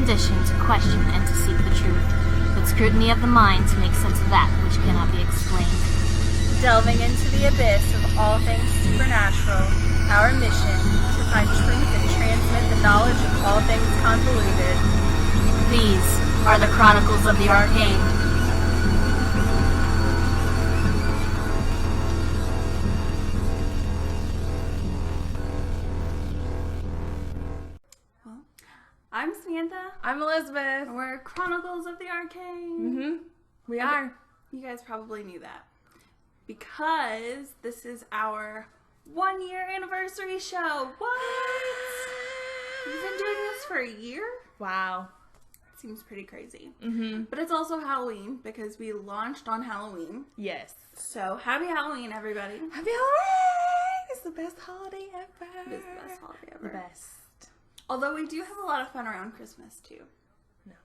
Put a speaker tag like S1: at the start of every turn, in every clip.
S1: condition to question and to seek the truth, but scrutiny of the mind to make sense of that which cannot be explained.
S2: Delving into the abyss of all things supernatural, our mission to find truth and transmit the knowledge of all things convoluted.
S1: These are the Chronicles of the Arcane.
S2: I'm Samantha.
S3: I'm Elizabeth.
S2: And we're Chronicles of the Arcane.
S3: We are.
S2: You guys probably knew that. Because this is our 1-year anniversary show. What? We've been doing this for a year?
S3: Wow.
S2: Seems pretty crazy.
S3: Mm-hmm.
S2: But it's also Halloween because we launched on Halloween.
S3: Yes.
S2: So happy Halloween, everybody.
S3: Happy Halloween! It's the best holiday ever.
S2: It is the best holiday ever.
S3: The best.
S2: Although we do have a lot of fun around Christmas too.
S3: No.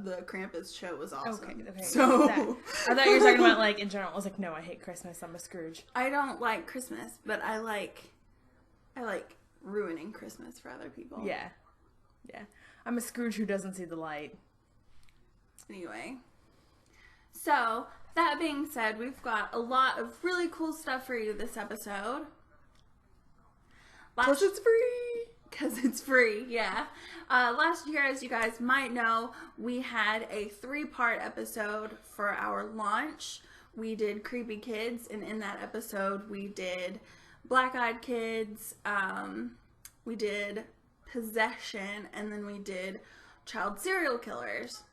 S2: The Krampus show was awesome.
S3: Okay.
S2: So
S3: I thought you were talking about like in general. I was like, no, I hate Christmas. I'm a Scrooge.
S2: I don't like Christmas, but I like ruining Christmas for other people.
S3: Yeah. I'm a Scrooge who doesn't see the light.
S2: Anyway. So, that being said, we've got a lot of really cool stuff for you this episode.
S3: Plus it's free!
S2: Because it's free, yeah. Last year, as you guys might know, we had a 3-part episode for our launch. We did Creepy Kids, and in that episode, we did Black-Eyed Kids, we did Possession, and then we did Child Serial Killers.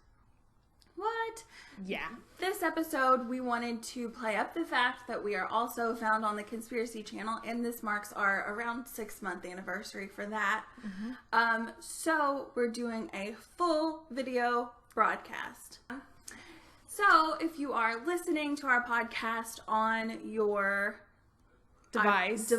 S2: What?
S3: Yeah.
S2: This episode, we wanted to play up the fact that we are also found on the Conspiracy Channel, and this marks our around 6-month anniversary for that. Mm-hmm. So we're doing a full video broadcast. So if you are listening to our podcast on your
S3: device,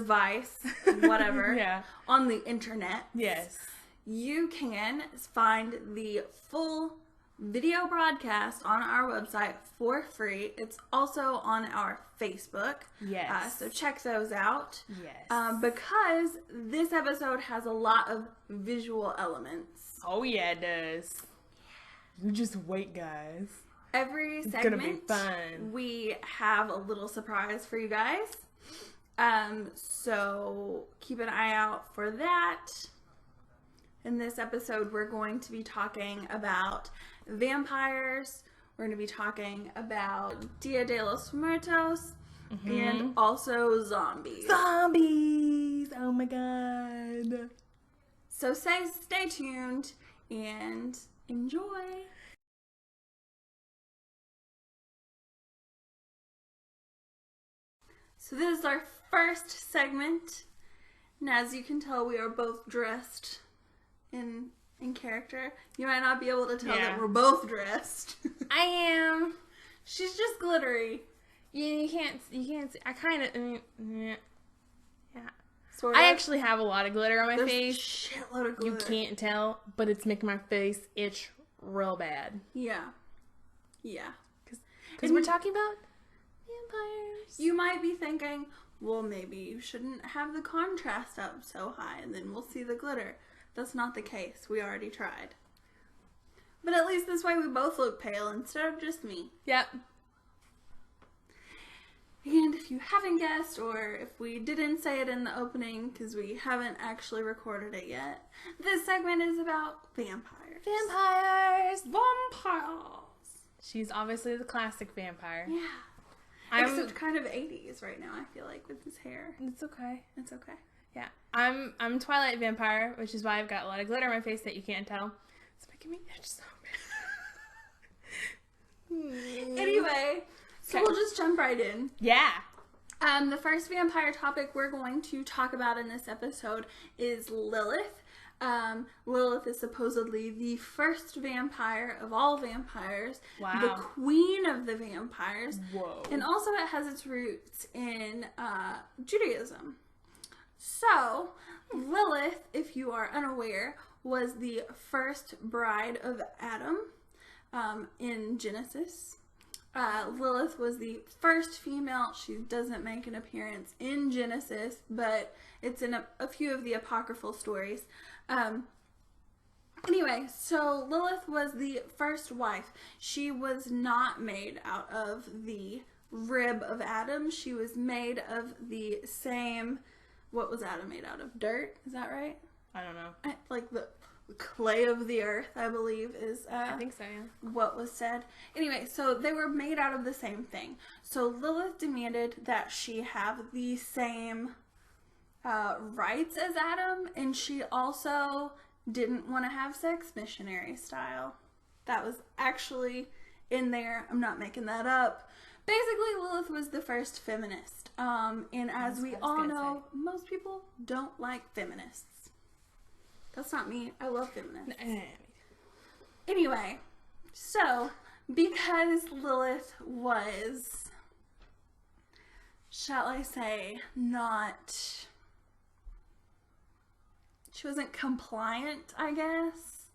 S2: whatever,
S3: yeah,
S2: on the internet,
S3: yes,
S2: you can find the full video broadcast on our website for free. It's also on our Facebook.
S3: Yes.
S2: So check those out.
S3: Yes.
S2: Because this episode has a lot of visual elements.
S3: Oh yeah, it does. You just wait, guys.
S2: Every segment,
S3: it's gonna be fun.
S2: We have a little surprise for you guys. So keep an eye out for that. In this episode, we're going to be talking about vampires. We're going to be talking about Dia de los Muertos, and also zombies.
S3: Zombies! Oh my god.
S2: So stay tuned and enjoy. So this is our first segment, and as you can tell, we are both dressed in character. You might not be able to tell that we're both dressed.
S3: I am.
S2: She's just glittery.
S3: You can't see. I kind of, yeah.
S2: Sort of.
S3: I actually have a lot of glitter on my
S2: There's
S3: face.
S2: a shitload of glitter.
S3: You can't tell, but it's making my face itch real bad.
S2: Yeah.
S3: Because we're talking about vampires.
S2: You might be thinking, well, maybe you shouldn't have the contrast up so high, and then we'll see the glitter. That's not the case. We already tried. But at least this way we both look pale instead of just me.
S3: Yep.
S2: And if you haven't guessed, or if we didn't say it in the opening because we haven't actually recorded it yet, this segment is about vampires. Vampires!
S3: She's obviously the classic vampire.
S2: Yeah. Except kind of 80s right now, I feel like, with his hair.
S3: It's okay.
S2: It's okay.
S3: Yeah. I'm Twilight vampire, which is why I've got a lot of glitter on my face that you can't tell. It's making me itch so bad.
S2: Anyway, so we'll just jump right in.
S3: Yeah.
S2: The first vampire topic we're going to talk about in this episode is Lilith. Lilith is supposedly the first vampire of all vampires.
S3: Wow.
S2: The queen of the vampires.
S3: Whoa.
S2: And also it has its roots in Judaism. So, Lilith, if you are unaware, was the first bride of Adam in Genesis. Lilith was the first female. She doesn't make an appearance in Genesis, but it's in a few of the apocryphal stories. Anyway, so Lilith was the first wife. She was not made out of the rib of Adam. She was made of the same... What was Adam made out of? Dirt? Is that right?
S3: I don't know.
S2: Like the clay of the earth, I believe, is
S3: I think so, yeah.
S2: what was said. Anyway, so they were made out of the same thing. So Lilith demanded that she have the same rights as Adam, and she also didn't want to have sex missionary style. That was actually in there. I'm not making that up. Basically, Lilith was the first feminist. And as we all know, most people don't like feminists. That's not me. I love feminists. Anyway, so because Lilith was, shall I say, she wasn't compliant, I guess.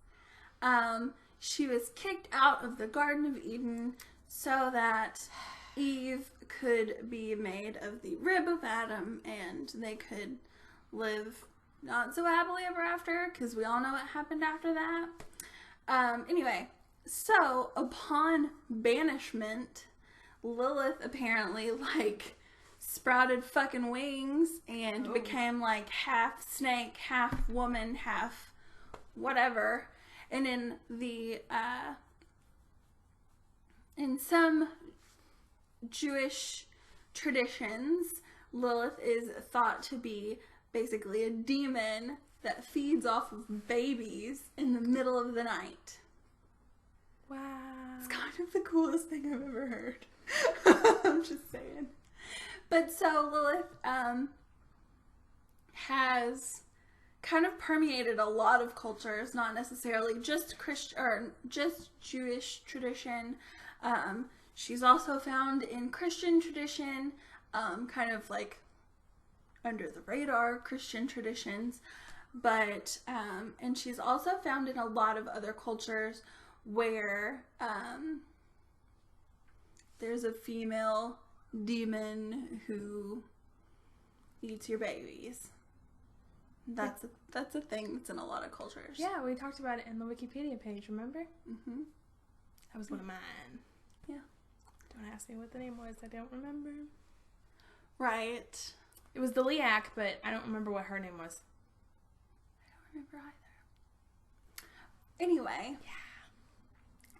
S2: She was kicked out of the Garden of Eden so that Eve could be made of the rib of Adam and they could live not so happily ever after, because we all know what happened after that. Anyway, so upon banishment, Lilith apparently, like, sprouted fucking wings and became, like, half snake, half woman, half whatever. And in the, in some Jewish traditions, Lilith is thought to be basically a demon that feeds off of babies in the middle of the night.
S3: Wow.
S2: It's kind of the coolest thing I've ever heard. I'm just saying. But so Lilith has kind of permeated a lot of cultures, not necessarily just Christian or just Jewish tradition. She's also found in Christian tradition, kind of like under the radar Christian traditions, but and she's also found in a lot of other cultures where there's a female demon who eats your babies. That's a thing that's in a lot of cultures.
S3: Yeah, we talked about it in the Wikipedia page, remember?
S2: Mm-hmm.
S3: That was one of mine.
S2: Yeah.
S3: Don't ask me what the name was, I don't remember.
S2: Right.
S3: It was the Liac, but I don't remember what her name was.
S2: I don't remember either. Anyway. Yeah.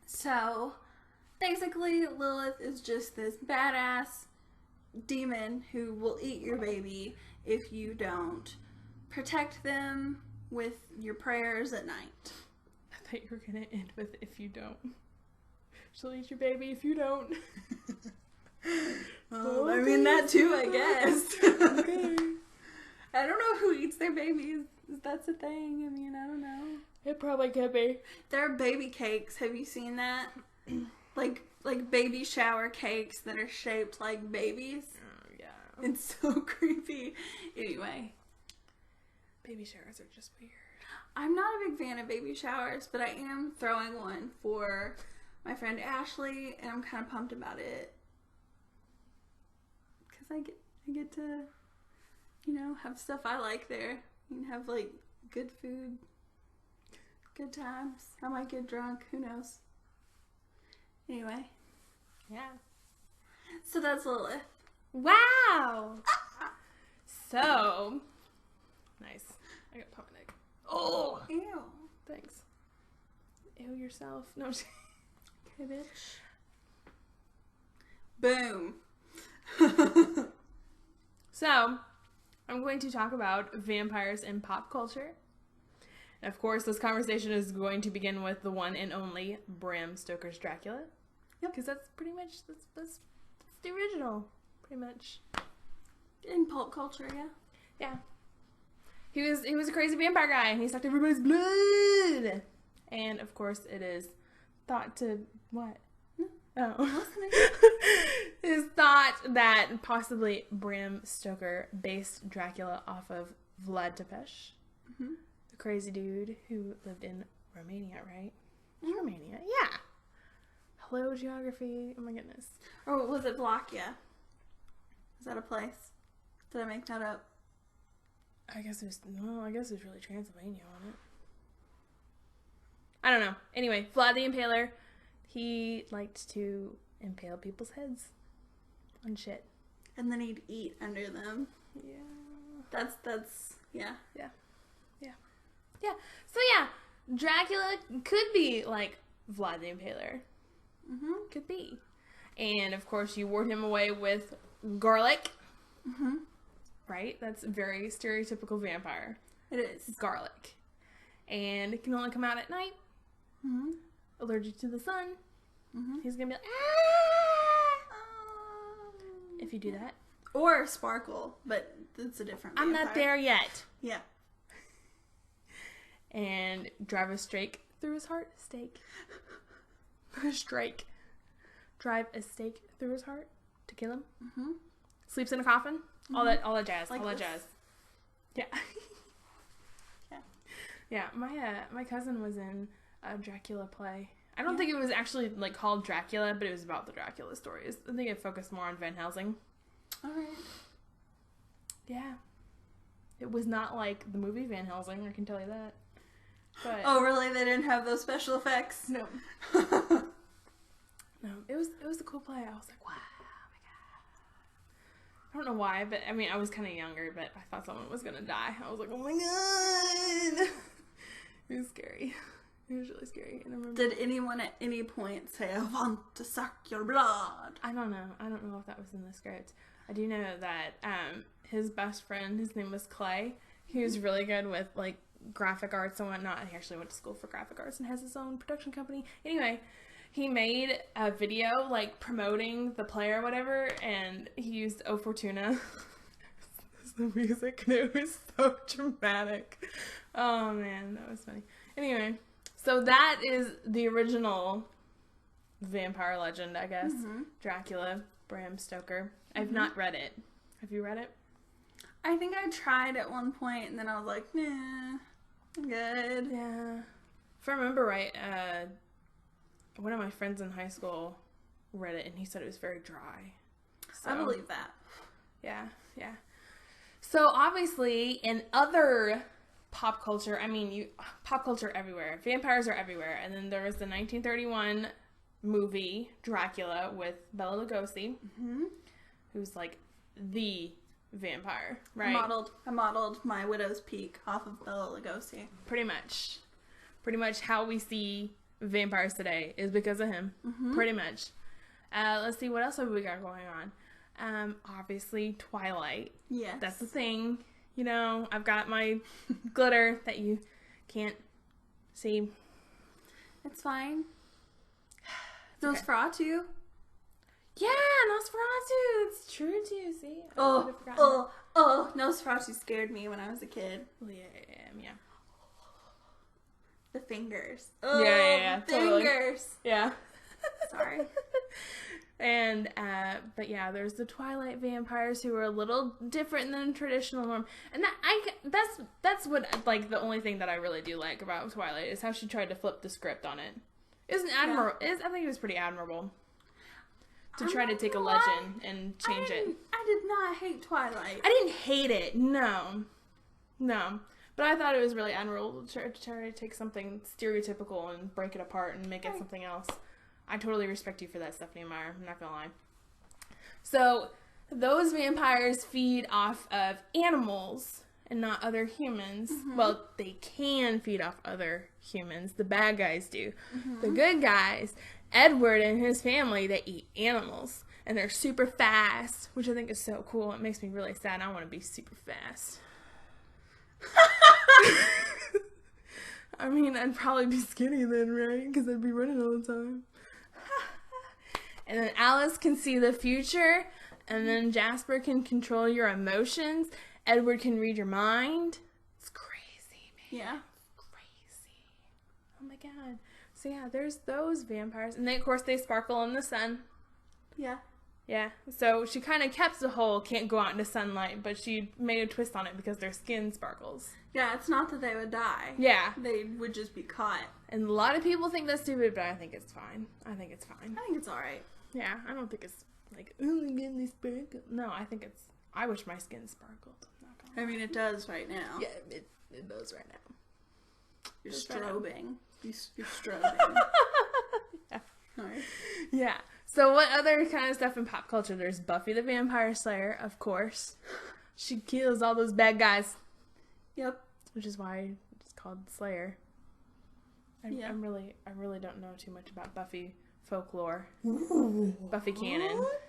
S2: So, basically, Lilith is just this badass demon who will eat your baby if you don't protect them with your prayers at night.
S3: I thought you were going to end with, if you don't. She'll eat your baby if you don't.
S2: Oh, I mean that too, I guess.
S3: Okay.
S2: I don't know who eats their babies. That's a thing. I mean, I don't know.
S3: It probably could be.
S2: There are baby cakes. Have you seen that? like baby shower cakes that are shaped like babies.
S3: Oh, yeah.
S2: It's so creepy. Anyway.
S3: Baby showers are just weird.
S2: I'm not a big fan of baby showers, but I am throwing one for my friend Ashley, and I'm kind of pumped about it. Because I get to, have stuff I like there. And have, like, good food, good times. I might get drunk. Who knows? Anyway.
S3: Yeah.
S2: So that's Lilith.
S3: Wow! So, nice. I got pump neck.
S2: Oh! Ew.
S3: Thanks. Ew yourself. No, okay, bitch.
S2: Boom.
S3: So, I'm going to talk about vampires in pop culture. And of course, this conversation is going to begin with the one and only Bram Stoker's Dracula.
S2: Yep.
S3: Because that's pretty much, that's the original, pretty much.
S2: In pop culture, yeah.
S3: Yeah. He was a crazy vampire guy, and he sucked everybody's blood. And of course, it is thought to what? Oh, it is thought that possibly Bram Stoker based Dracula off of Vlad Tepes, the crazy dude who lived in Romania, right?
S2: Mm-hmm.
S3: Romania, yeah. Hello, geography. Oh my goodness.
S2: Or was it Vlachia? Is that a place? Did I make that up?
S3: I guess it was really Transylvania, wasn't it? I don't know. Anyway, Vlad the Impaler, he liked to impale people's heads on shit.
S2: And then he'd eat under them.
S3: Yeah.
S2: That's, yeah.
S3: Yeah. Yeah. Yeah. So yeah, Dracula could be like Vlad the Impaler.
S2: Mm-hmm.
S3: Could be. And of course you ward him away with garlic.
S2: Mm-hmm.
S3: Right? That's a very stereotypical vampire.
S2: It is.
S3: Garlic. And it can only come out at night.
S2: Mm-hmm.
S3: Allergic to the sun.
S2: Mm-hmm.
S3: He's gonna be like, ah! If you do that.
S2: Or sparkle, but it's a different
S3: I'm
S2: vampire.
S3: not there yet.
S2: Yeah.
S3: And drive a stake through his heart. Stake. Strike. Drive a stake through his heart to kill him.
S2: Mm-hmm.
S3: Sleeps in a coffin.
S2: Mm-hmm.
S3: All that jazz.
S2: Like
S3: all that
S2: this.
S3: jazz. Yeah.
S2: Yeah.
S3: Yeah. My cousin was in a Dracula play. I don't think it was actually like called Dracula, but it was about the Dracula stories. I think it focused more on Van Helsing.
S2: All right.
S3: Yeah. It was not like the movie Van Helsing, I can tell you that. But
S2: Oh, really? They didn't have those special effects?
S3: no. No, it was a cool play. I was like, wow, oh my god. I don't know why, but I mean, I was kind of younger, but I thought someone was gonna die. I was like, oh my god. It was scary. It was really scary. And I remember,
S2: Did anyone at any point say, I want to suck your blood?
S3: I don't know. I don't know if that was in the script. I do know that his best friend, his name was Clay. He was really good with like graphic arts and whatnot. He actually went to school for graphic arts and has his own production company. Anyway, he made a video like promoting the play or whatever, and he used O Fortuna as the music, and it was so dramatic. Oh man, that was funny. Anyway, so that is the original vampire legend, I guess.
S2: Mm-hmm.
S3: Dracula, Bram Stoker. I've not read it. Have you read it?
S2: I think I tried at one point, and then I was like, nah, I'm good.
S3: Yeah. If I remember right, one of my friends in high school read it, and he said it was very dry. So,
S2: I believe that.
S3: Yeah, yeah. So obviously, in other pop culture, I mean, pop culture everywhere. Vampires are everywhere. And then there was the 1931 movie Dracula with Bela Lugosi, who's like the vampire, right?
S2: I modeled my Widow's Peak off of Bela Lugosi.
S3: Pretty much how we see vampires today is because of him. Pretty much. Let's see, what else have we got going on? Obviously Twilight.
S2: Yes.
S3: That's the thing. You know, I've got my glitter that you can't see.
S2: It's fine. Nosferatu?
S3: Yeah, Nosferatu. It's true too. See? I would've forgotten
S2: Nosferatu scared me when I was a kid.
S3: that. Yeah.
S2: The fingers.
S3: Yeah,
S2: the
S3: totally.
S2: fingers.
S3: Yeah.
S2: Sorry.
S3: And, but yeah, there's the Twilight vampires who are a little different than traditional norm. And that's what, like, the only thing that I really do like about Twilight is how she tried to flip the script on it. I think it was pretty admirable to try to take a legend and change it.
S2: I did not hate Twilight.
S3: I didn't hate it, no. But I thought it was really admirable to try to take something stereotypical and break it apart and make it something else. I totally respect you for that, Stephanie Meyer. I'm not gonna lie. So, those vampires feed off of animals and not other humans. Well, they can feed off other humans. The bad guys do. The good guys, Edward and his family, they eat animals. And they're super fast, which I think is so cool. It makes me really sad. I want to be super fast. I mean, I'd probably be skinny then, right? Because I'd be running all the time. And then Alice can see the future. And then Jasper can control your emotions. Edward can read your mind. It's crazy, man.
S2: Yeah.
S3: Crazy. Oh my god. So yeah, there's those vampires. And then, of course, they sparkle in the sun.
S2: Yeah.
S3: Yeah. So she kind of kept the whole can't go out into sunlight, but she made a twist on it because their skin sparkles.
S2: Yeah, it's not that they would die.
S3: Yeah.
S2: They would just be caught.
S3: And a lot of people think that's stupid, but I think it's fine. I think it's
S2: alright.
S3: Yeah, I don't think it's like, oh my goodness, sparkle. No, I wish my skin sparkled. I'm not gonna
S2: I mean, it does right now.
S3: lie. Yeah, it does right now.
S2: You're
S3: Just right now.
S2: strobing. You're struggling.
S3: Yeah.
S2: Alright.
S3: Yeah. So what other kind of stuff in pop culture? There's Buffy the Vampire Slayer, of course. She kills all those bad guys.
S2: Yep.
S3: Which is why it's called Slayer. I really don't know too much about Buffy folklore.
S2: Ooh.
S3: Buffy canon.
S2: What?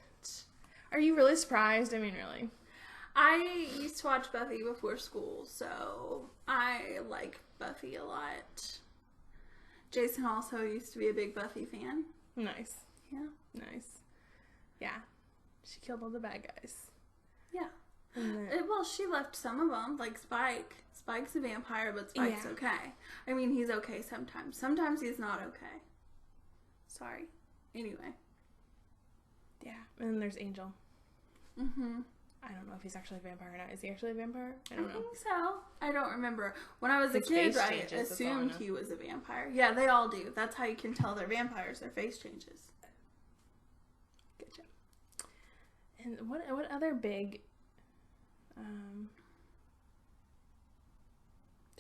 S3: Are you really surprised? I mean, really.
S2: I used to watch Buffy before school, so I like Buffy a lot. Jason also used to be a big Buffy fan.
S3: Nice.
S2: Yeah.
S3: Nice. Yeah. She killed all the bad guys.
S2: Yeah.
S3: And
S2: Well, she left some of them, like Spike. Spike's a vampire, but Spike's
S3: Yeah.
S2: okay. I mean, he's okay sometimes. Sometimes he's not okay. Sorry. Anyway.
S3: yeah. And then there's Angel.
S2: Mm-hmm.
S3: I don't know if he's actually a vampire or not. Is he actually a vampire? I
S2: I
S3: don't know.
S2: think so. I don't remember. When I was
S3: His
S2: a kid,
S3: face
S2: I
S3: changes, that's all I
S2: assumed
S3: know.
S2: he was a vampire. Yeah, they all do. That's how you can tell they're vampires. Their face changes.
S3: Gotcha. And what other big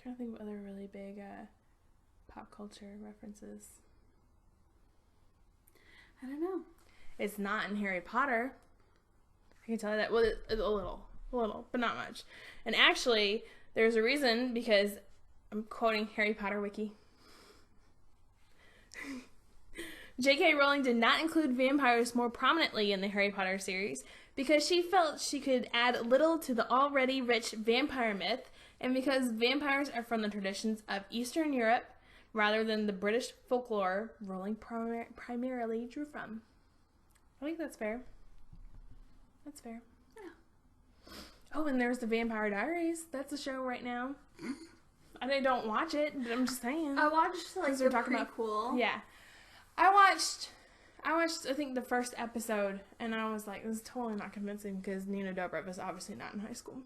S3: trying to think of other really big pop culture references.
S2: I don't know.
S3: It's not in Harry Potter. I can tell you that. Well, a little, but not much. And actually, there's a reason, because I'm quoting Harry Potter Wiki. J.K. Rowling did not include vampires more prominently in the Harry Potter series because she felt she could add little to the already rich vampire myth, and because vampires are from the traditions of Eastern Europe rather than the British folklore Rowling primarily drew from. I think that's fair. That's fair.
S2: Yeah.
S3: Oh, and there's the Vampire Diaries. That's a show right now. I don't watch it, but I'm just saying.
S2: I watched like
S3: they're
S2: the
S3: talking about-
S2: prequel.
S3: Yeah. I watched I think the first episode, and I was like, this is totally not convincing because Nina Dobrev is obviously not in high school.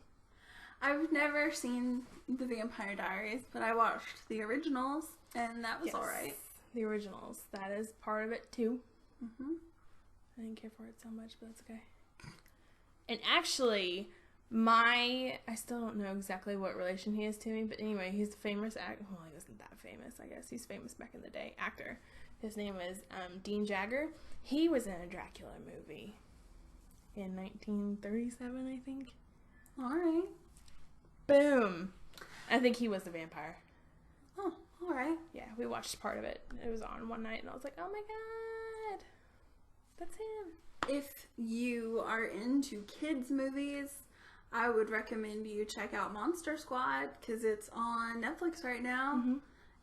S2: I've never seen the Vampire Diaries, but I watched the originals, and that was alright.
S3: The originals. That is part of it too.
S2: Mm-hmm.
S3: I didn't care for it so much, but that's okay. And actually, I still don't know exactly what relation he is to me, but anyway, he's a famous actor. Well, he wasn't that famous, I guess. He's famous back in the day. Actor. His name is Dean Jagger. He was in a Dracula movie in 1937, I think.
S2: Alright.
S3: Boom. I think he was the vampire.
S2: Oh, alright.
S3: Yeah, we watched part of it. It was on one night, and I was like, oh my god, that's him.
S2: If you are into kids' movies, I would recommend you check out Monster Squad, because it's on Netflix right now,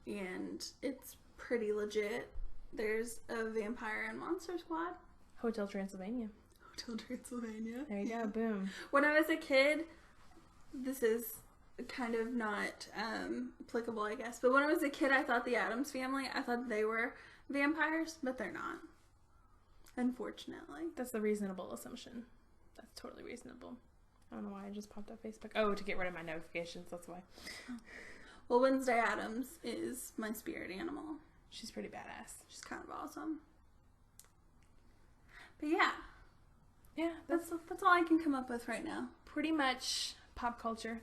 S2: and it's pretty legit. There's a vampire in Monster Squad.
S3: Hotel Transylvania.
S2: Hotel Transylvania.
S3: There you go, boom.
S2: When I was a kid, this is kind of not applicable, I guess, but when I was a kid, I thought the Addams Family, I thought they were vampires, but they're not. Unfortunately.
S3: That's a reasonable assumption. That's totally reasonable. I don't know why I just popped up Facebook. Oh, to get rid of my notifications, that's why.
S2: Well, Wednesday Addams is my spirit animal.
S3: She's pretty badass.
S2: She's kind of awesome. But yeah,
S3: Yeah,
S2: that's all I can come up with right now.
S3: pretty much pop culture.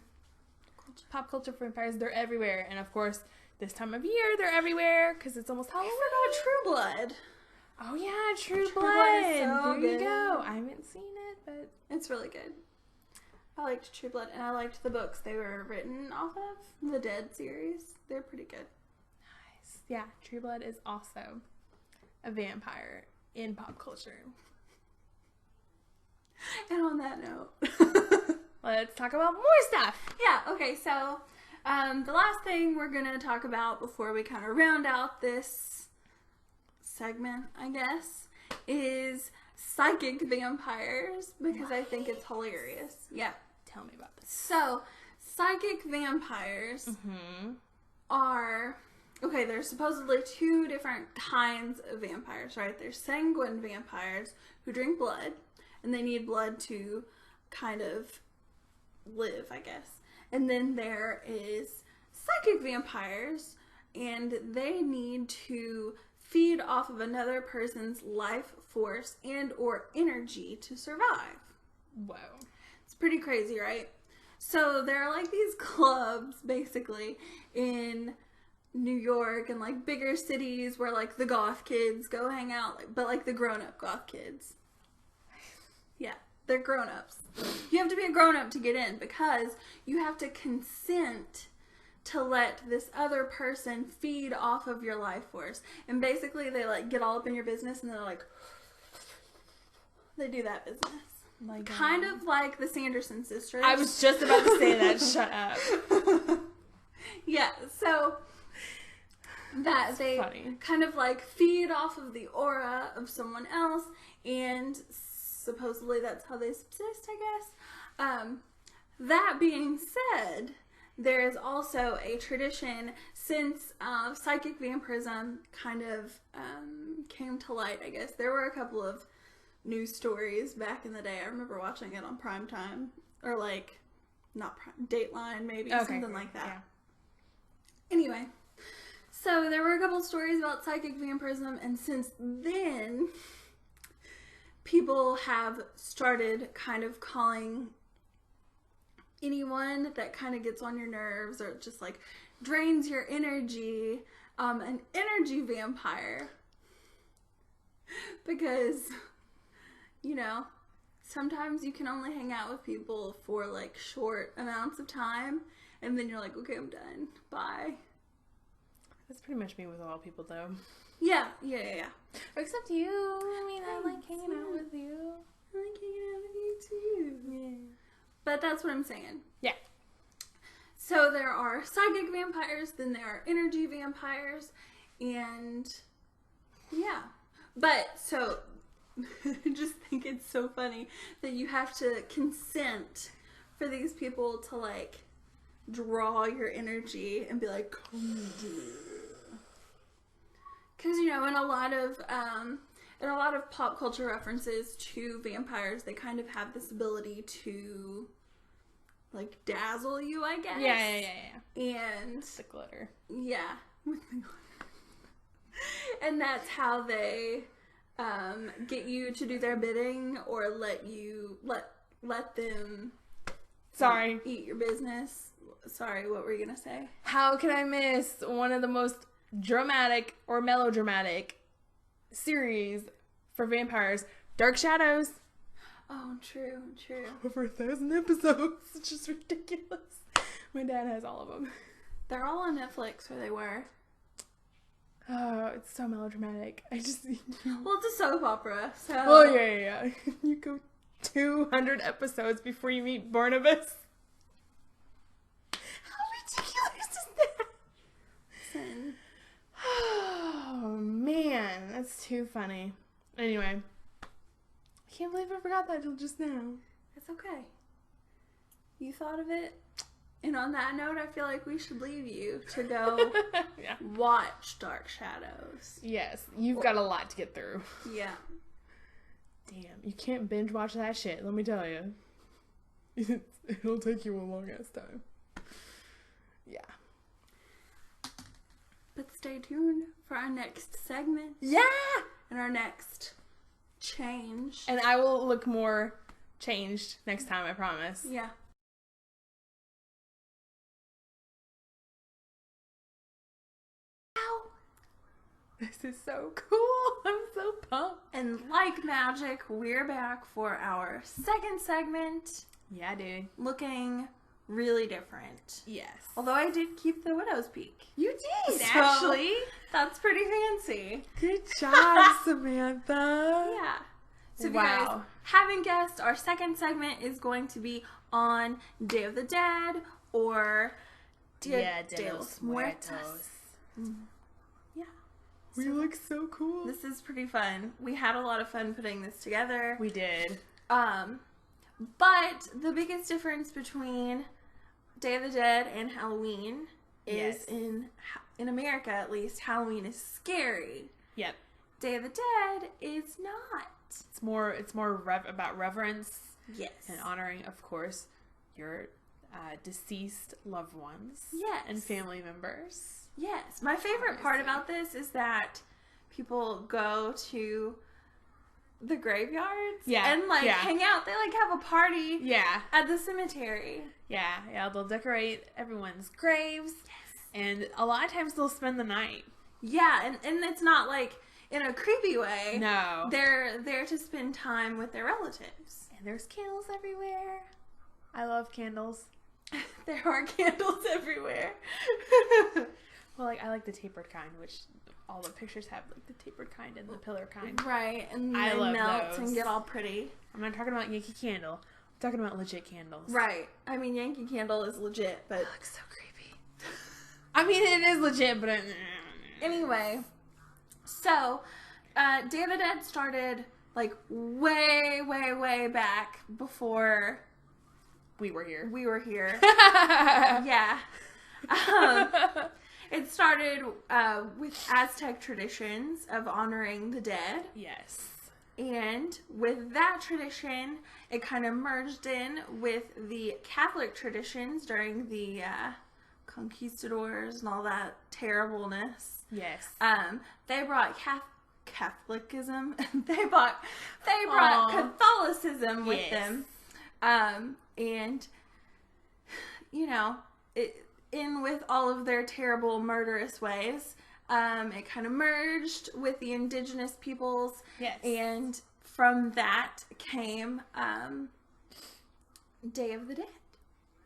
S3: Pop culture for vampires, they're everywhere. And of course, this time of year, they're everywhere because it's almost Halloween.
S2: I forgot True Blood.
S3: Oh yeah, True
S2: Blood
S3: Blood.
S2: is so
S3: There you
S2: good.
S3: go. I haven't seen it, but
S2: It's really good. I liked True Blood, and I liked the books they were written off of. The Dead series. They're pretty good.
S3: nice. Yeah, True Blood is also a vampire in pop culture.
S2: And on that note...
S3: Let's talk about more stuff.
S2: Yeah, okay, so the last thing we're going to talk about before we kind of round out this segment, I guess, is psychic vampires, because I think it's hilarious. Yeah.
S3: Tell me about this.
S2: So, psychic vampires are... Okay, there's supposedly two different kinds of vampires, right? There's sanguine vampires who drink blood, and they need blood to kind of live, I guess. And then there is psychic vampires, and they need to feed off of another person's life force and or energy to survive.
S3: Whoa.
S2: It's pretty crazy, right? So there are like these clubs basically in New York and like bigger cities where like the goth kids go hang out, like, but like the grown-up goth kids. Yeah, they're grown-ups. You have to be a grown-up to get in because you have to consent to let this other person feed off of your life force. And basically they like get all up in your business and they're like, they do that business.
S3: Like,
S2: kind of like the Sanderson sisters.
S3: I was just about to say that. Shut up.
S2: Yeah, so that
S3: That's
S2: they
S3: funny.
S2: kind of like feed off of the aura of someone else, and supposedly that's how they subsist, I guess. That being said, there is also a tradition since psychic vampirism kind of came to light, I guess. There were a couple of news stories back in the day. I remember watching it on primetime, or like, not prime, Dateline maybe, something like that.
S3: Yeah.
S2: Anyway, so there were a couple stories about psychic vampirism, and since then, people have started kind of calling anyone that kind of gets on your nerves or just like drains your energy an energy vampire. Because, you know, sometimes you can only hang out with people for like short amounts of time, and then you're like, okay, I'm done. Bye.
S3: That's pretty much me with all people, though.
S2: Yeah.
S3: Except you. I mean, I like hanging out with you.
S2: I like hanging out with you too.
S3: Yeah.
S2: But that's what I'm saying.
S3: Yeah.
S2: So there are psychic vampires, then there are energy vampires, and yeah. But so I just think it's so funny that you have to consent for these people to like draw your energy and be like, come here. Because, you know, in a lot of pop culture references to vampires, they kind of have this ability to like dazzle you, I guess.
S3: Yeah.
S2: And
S3: The glitter.
S2: yeah, with the glitter. And that's how they get you to do their bidding, or let them
S3: Sorry.
S2: eat your business. Sorry, what were you gonna say?
S3: How can I miss one of the most dramatic or melodramatic series for vampires, Dark Shadows?
S2: Oh, true.
S3: Over 1,000 episodes. It's just ridiculous. My dad has all of them.
S2: They're all on Netflix, or they were.
S3: Oh, it's so melodramatic. I just...
S2: Well, it's a soap opera, so...
S3: Oh, yeah. You go 200 episodes before you meet Barnabas. How ridiculous is that?
S2: Listen.
S3: Oh, man. That's too funny. Anyway. I can't believe I forgot that till just now.
S2: It's okay. You thought of it. And on that note, I feel like we should leave you to go
S3: Yeah.
S2: watch Dark Shadows.
S3: Yes. You've got a lot to get through.
S2: Yeah.
S3: Damn. You can't binge watch that shit, let me tell you. It'll take you a long ass time. Yeah.
S2: But stay tuned for our next segment.
S3: Yeah!
S2: And our next change.
S3: And I will look more changed next time, I promise.
S2: Yeah.
S3: This is so cool. I'm so pumped.
S2: And like magic, we're back for our second segment,
S3: Yeah, dude.
S2: looking really different.
S3: Yes.
S2: Although I did keep the widow's peak.
S3: You did,
S2: So,
S3: actually.
S2: That's pretty fancy.
S3: Good job, Samantha.
S2: Yeah. So if you
S3: Wow.
S2: guys haven't guessed, our second segment is going to be on Day of the Dead or Dia de los Muertos. Yeah.
S3: We look so cool.
S2: This is pretty fun. We had a lot of fun putting this together.
S3: We did.
S2: But the biggest difference between Day of the Dead and Halloween is
S3: Yes.
S2: in America at least, Halloween is scary.
S3: Yep.
S2: Day of the Dead is not.
S3: It's more about reverence
S2: Yes.
S3: and honoring, of course, your deceased loved ones.
S2: Yes.
S3: And family members.
S2: Yes. My favorite part
S3: Obviously.
S2: about this is that people go to the graveyards
S3: Yeah,
S2: and like
S3: yeah.
S2: hang out. They like have a party
S3: Yeah.
S2: at the cemetery.
S3: Yeah. They'll decorate everyone's graves.
S2: Yes.
S3: And a lot of times they'll spend the night.
S2: Yeah, and it's not like in a creepy way.
S3: No.
S2: They're there to spend time with their relatives.
S3: And there's candles everywhere. I love candles.
S2: There are candles everywhere.
S3: Well, like, I like the tapered kind, which all the pictures have, like, the tapered kind and the pillar kind.
S2: Right, and
S3: I
S2: they
S3: love
S2: melt
S3: those.
S2: and get all pretty.
S3: I'm not talking about Yankee Candle. I'm talking about legit candles.
S2: Right. I mean, Yankee Candle is legit, but...
S3: It looks so creepy. I mean, it is legit, but...
S2: Anyway, so, Day of the Dead started, like, way, way, way back before...
S3: We were here.
S2: We were here. Yeah. It started with Aztec traditions of honoring the dead.
S3: Yes.
S2: And with that tradition, it kind of merged in with the Catholic traditions during the conquistadors and all that terribleness.
S3: Yes.
S2: They brought Catholicism. They brought Catholicism with them. And, you know, in with all of their terrible, murderous ways, it kind of merged with the indigenous peoples.
S3: Yes.
S2: And from that came Day of the Dead.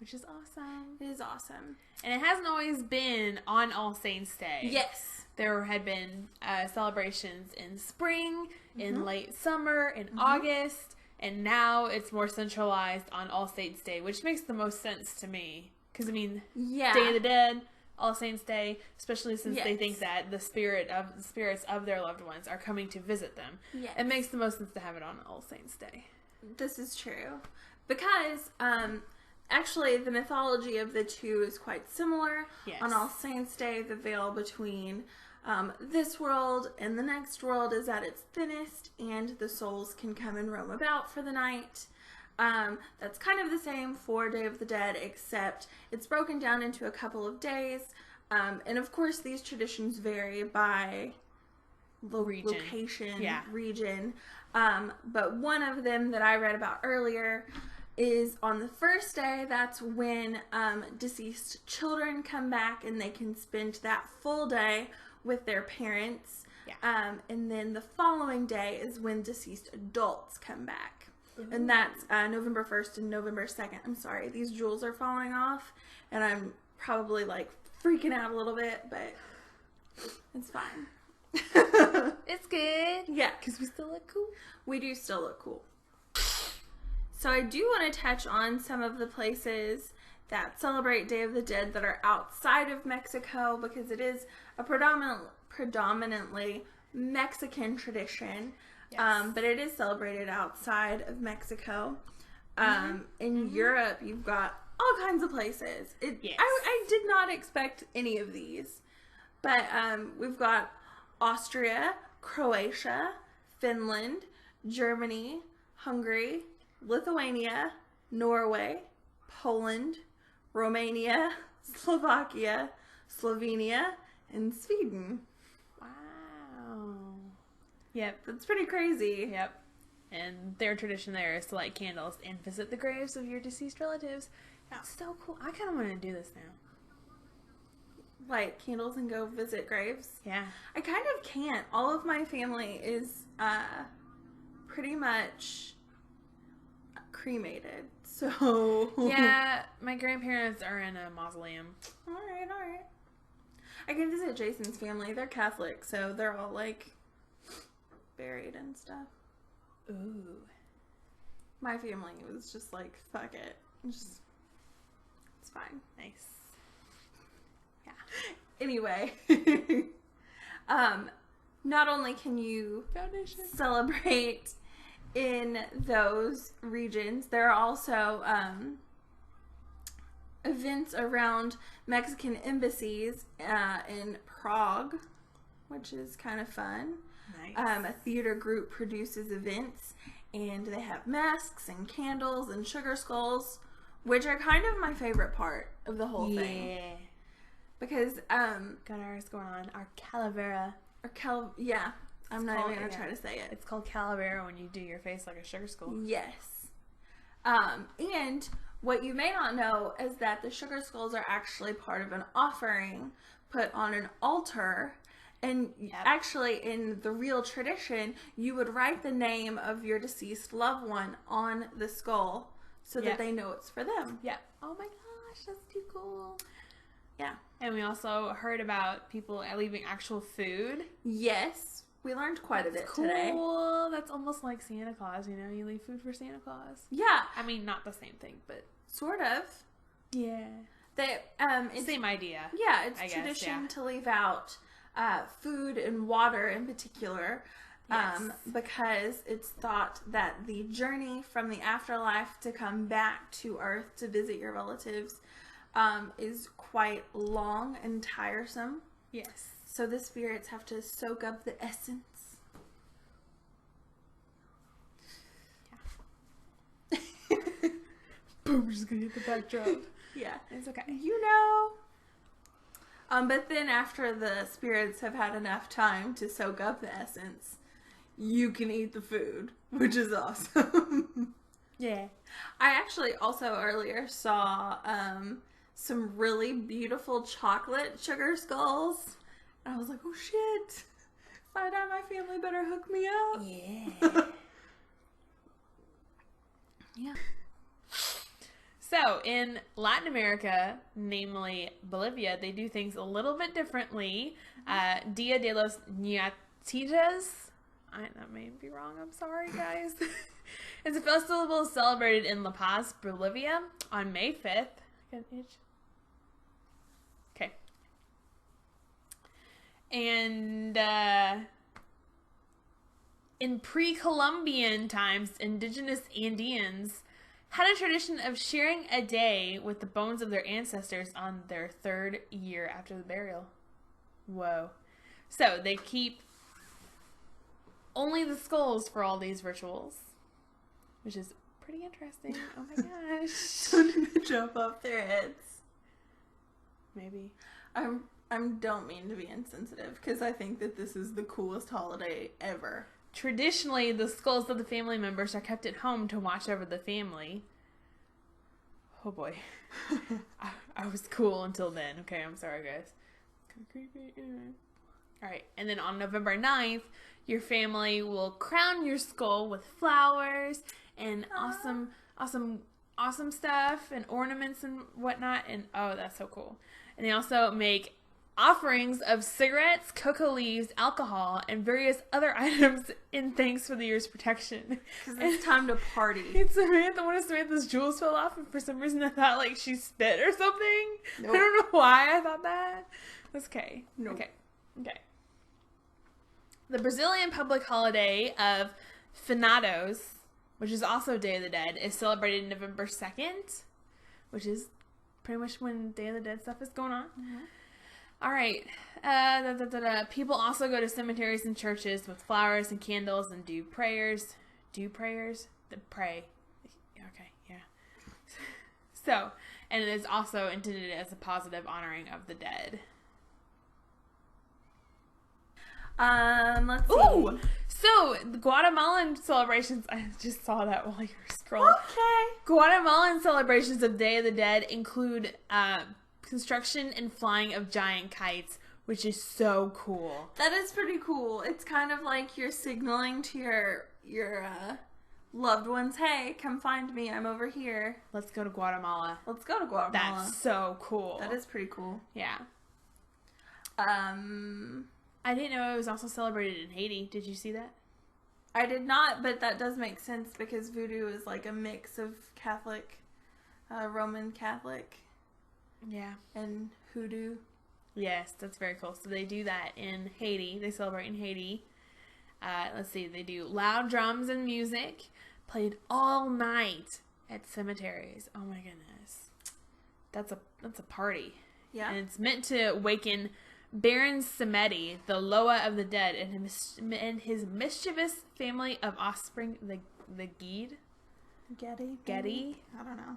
S3: Which is awesome.
S2: It is awesome.
S3: And it hasn't always been on All Saints' Day.
S2: Yes.
S3: There had been celebrations in spring, in late summer, in August, and now it's more centralized on All Saints' Day, which makes the most sense to me. Because, I mean,
S2: Yeah.
S3: Day of the Dead, All Saints' Day, especially since they
S2: Yes.
S3: think that the spirits of their loved ones are coming to visit them.
S2: Yes.
S3: It makes the most sense to have it on All Saints' Day.
S2: This is true. Because, actually, the mythology of the two is quite similar.
S3: Yes.
S2: On All Saints' Day, the veil between this world and the next world is at its thinnest, and the souls can come and roam about for the night. That's kind of the same for Day of the Dead, except it's broken down into a couple of days. And of course, these traditions vary by
S3: Region.
S2: location,
S3: Yeah.
S2: region. But one of them that I read about earlier is on the first day. That's when deceased children come back and they can spend that full day with their parents.
S3: Yeah.
S2: And then the following day is when deceased adults come back. And that's November 1st and November 2nd. I'm sorry, these jewels are falling off, and I'm probably, like, freaking out a little bit, but it's fine.
S3: It's good.
S2: Yeah.
S3: Because we still look cool.
S2: We do still look cool. So I do want to touch on some of the places that celebrate Day of the Dead that are outside of Mexico, because it is a predominantly Mexican tradition.
S3: Yes.
S2: But it is celebrated outside of Mexico. In Europe, you've got all kinds of places.
S3: Yes.
S2: I did not expect any of these. But we've got Austria, Croatia, Finland, Germany, Hungary, Lithuania, Norway, Poland, Romania, Slovakia, Slovenia, and Sweden.
S3: Wow. Yep.
S2: That's pretty crazy.
S3: Yep. And their tradition there is to light candles and visit the graves of your deceased relatives. That's so cool. I kind of want to do this now.
S2: Light candles and go visit graves.
S3: Yeah.
S2: I kind of can't. All of my family is pretty much cremated. So
S3: Yeah, my grandparents are in a mausoleum.
S2: All right. I can visit Jason's family. They're Catholic, so they're all like buried and stuff.
S3: Ooh.
S2: My family was just like, fuck it. It's fine.
S3: Nice.
S2: Yeah. Anyway, not only can you
S3: Foundation.
S2: celebrate in those regions, there are also events around Mexican embassies in Prague, which is kind of fun.
S3: Nice.
S2: A theater group produces events, and they have masks and candles and sugar skulls, which are kind of my favorite part of the whole thing.
S3: Yeah.
S2: Because,
S3: Got ours going on. Our calavera.
S2: yeah, I'm not
S3: called-
S2: even going to
S3: yeah.
S2: try to say it.
S3: It's called calavera when you do your face like a sugar skull.
S2: Yes. And what you may not know is that the sugar skulls are actually part of an offering put on an altar. And actually, in the real tradition, you would write the name of your deceased loved one on the skull so that they know it's for them.
S3: Yeah. Oh my gosh, that's too cool.
S2: Yeah.
S3: And we also heard about people leaving actual food.
S2: Yes. We learned quite a bit today.
S3: Cool. That's almost like Santa Claus, you know? You leave food for Santa Claus.
S2: Yeah.
S3: I mean, not the same thing, but...
S2: Sort of.
S3: Yeah.
S2: It's,
S3: same idea.
S2: Yeah, it's tradition to leave out food and water in particular. Because it's thought that the journey from the afterlife to come back to Earth to visit your relatives is quite long and tiresome.
S3: Yes.
S2: So the spirits have to soak up the essence.
S3: Yeah. Boom, we're just gonna hit the backdrop.
S2: Yeah.
S3: It's okay.
S2: You know. But then after the spirits have had enough time to soak up the essence, you can eat the food, which is awesome.
S3: Yeah.
S2: I actually also earlier saw some really beautiful chocolate sugar skulls. And I was like, oh shit. If I die, my family better hook me up.
S3: Yeah.
S2: Yeah.
S3: So, in Latin America, namely Bolivia, they do things a little bit differently. Dia de los Ñatitas. That may be wrong. I'm sorry, guys. It's a festival celebrated in La Paz, Bolivia, on May 5th. Okay. And in pre-Columbian times, indigenous Andeans had a tradition of sharing a day with the bones of their ancestors on their third year after the burial. Whoa. So they keep only the skulls for all these rituals, which is pretty interesting. Oh my gosh.
S2: Don't even jump off their heads.
S3: Maybe.
S2: I don't mean to be insensitive, because I think that this is the coolest holiday ever.
S3: Traditionally, the skulls of the family members are kept at home to watch over the family. Oh boy. I was cool until then. Okay, I'm sorry, guys. Kind of creepy. Alright, and then on November 9th, your family will crown your skull with flowers and awesome stuff and ornaments and whatnot. And oh, that's so cool. And they also make offerings of cigarettes, cocoa leaves, alcohol, and various other items in thanks for the year's protection.
S2: Because it's time to party.
S3: It's Samantha. One of Samantha's jewels fell off, and for some reason I thought like she spit or something. Nope. I don't know why I thought that. That's okay.
S2: Nope.
S3: Okay. The Brazilian public holiday of Finados, which is also Day of the Dead, is celebrated November 2nd, which is pretty much when Day of the Dead stuff is going on. Mm-hmm. All right. People also go to cemeteries and churches with flowers and candles and do prayers. Pray. Okay, yeah. So, and it is also intended as a positive honoring of the dead.
S2: Let's see.
S3: Ooh! So, the Guatemalan celebrations, I just saw that while you were scrolling.
S2: Okay.
S3: Guatemalan celebrations of Day of the Dead include construction and flying of giant kites, which is so cool.
S2: That is pretty cool. It's kind of like you're signaling to your loved ones, hey, come find me, I'm over here.
S3: Let's go to Guatemala.
S2: That's
S3: so cool.
S2: That is pretty cool.
S3: Yeah. I didn't know it was also celebrated in Haiti. Did you see that?
S2: I did not, but that does make sense because voodoo is like a mix of Catholic, Roman Catholic.
S3: Yeah.
S2: And hoodoo.
S3: Yes, that's very cool. So they do that in Haiti. They celebrate in Haiti. Let's see. They do loud drums and music played all night at cemeteries. Oh my goodness. That's a party.
S2: Yeah.
S3: And it's meant to awaken Baron Samedi, the Loa of the dead, and his mischievous family of offspring, the Gede? Getty?
S2: I don't know.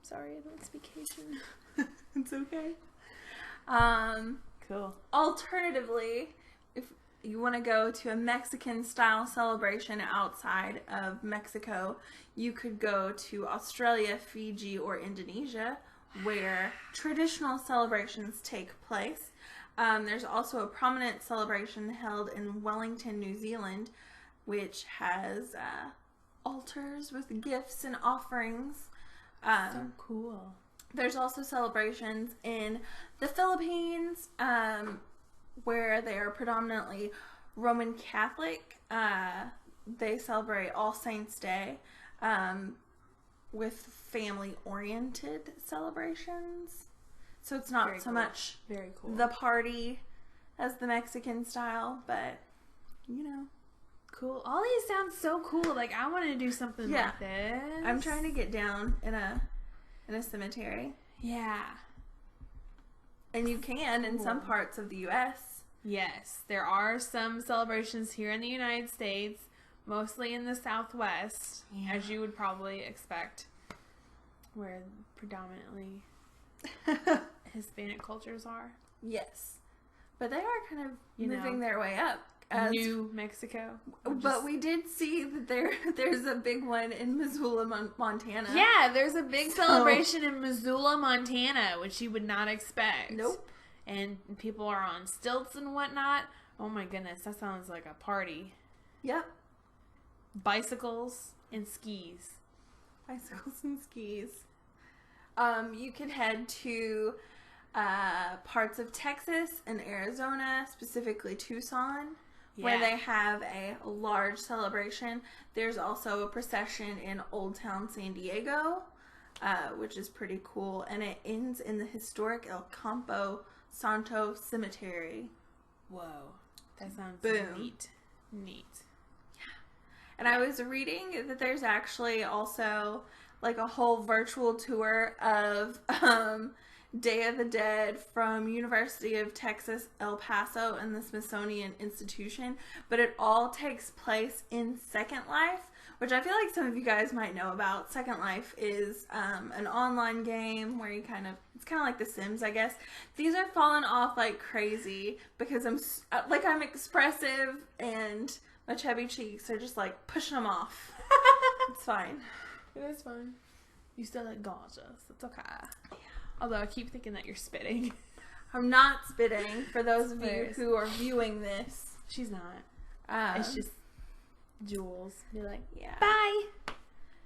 S3: Sorry, I don't speak Haitian.
S2: It's okay.
S3: Cool.
S2: Alternatively, you want to go to a Mexican-style celebration outside of Mexico, you could go to Australia, Fiji, or Indonesia, where traditional celebrations take place. There's also a prominent celebration held in Wellington, New Zealand, which has altars with gifts and offerings.
S3: So cool.
S2: There's also celebrations in the Philippines, where they are predominantly Roman Catholic. They celebrate All Saints' Day with family-oriented celebrations. So it's not so much
S3: very cool
S2: the party as the Mexican style, but, you know.
S3: Cool. All these sound so cool. Like, I want to do something like this.
S2: I'm trying to get down in a cemetery.
S3: Yeah.
S2: And you can in some parts of the U.S.
S3: Yes. There are some celebrations here in the United States, mostly in the Southwest, as you would probably expect, where predominantly Hispanic cultures are.
S2: Yes. But they are kind of moving their way up.
S3: New Mexico.
S2: But we did see that there's a big one in Missoula, Montana.
S3: Yeah, there's a big celebration in Missoula, Montana, which you would not expect.
S2: Nope.
S3: And people are on stilts and whatnot. Oh my goodness, that sounds like a party.
S2: Yep.
S3: Bicycles and skis.
S2: Bicycles and skis. You could head to parts of Texas and Arizona, specifically Tucson, where they have a large celebration. There's also a procession in Old Town San Diego, which is pretty cool, and it ends in the historic El Campo Santo Cemetery.
S3: Whoa, that sounds neat.
S2: And I was reading that there's actually also like a whole virtual tour of Day of the Dead from University of Texas, El Paso, and the Smithsonian Institution, but it all takes place in Second Life, which I feel like some of you guys might know about. Second Life is an online game where it's kind of like The Sims, I guess. These are falling off like crazy because I'm expressive and my chubby cheeks are just like pushing them off. It's fine.
S3: It is fine. You still look gorgeous. It's okay. Yeah. Although I keep thinking that you're spitting.
S2: I'm not spitting, for those of you who are viewing this.
S3: She's not. It's just Jules. Be like,
S2: yeah.
S3: Bye!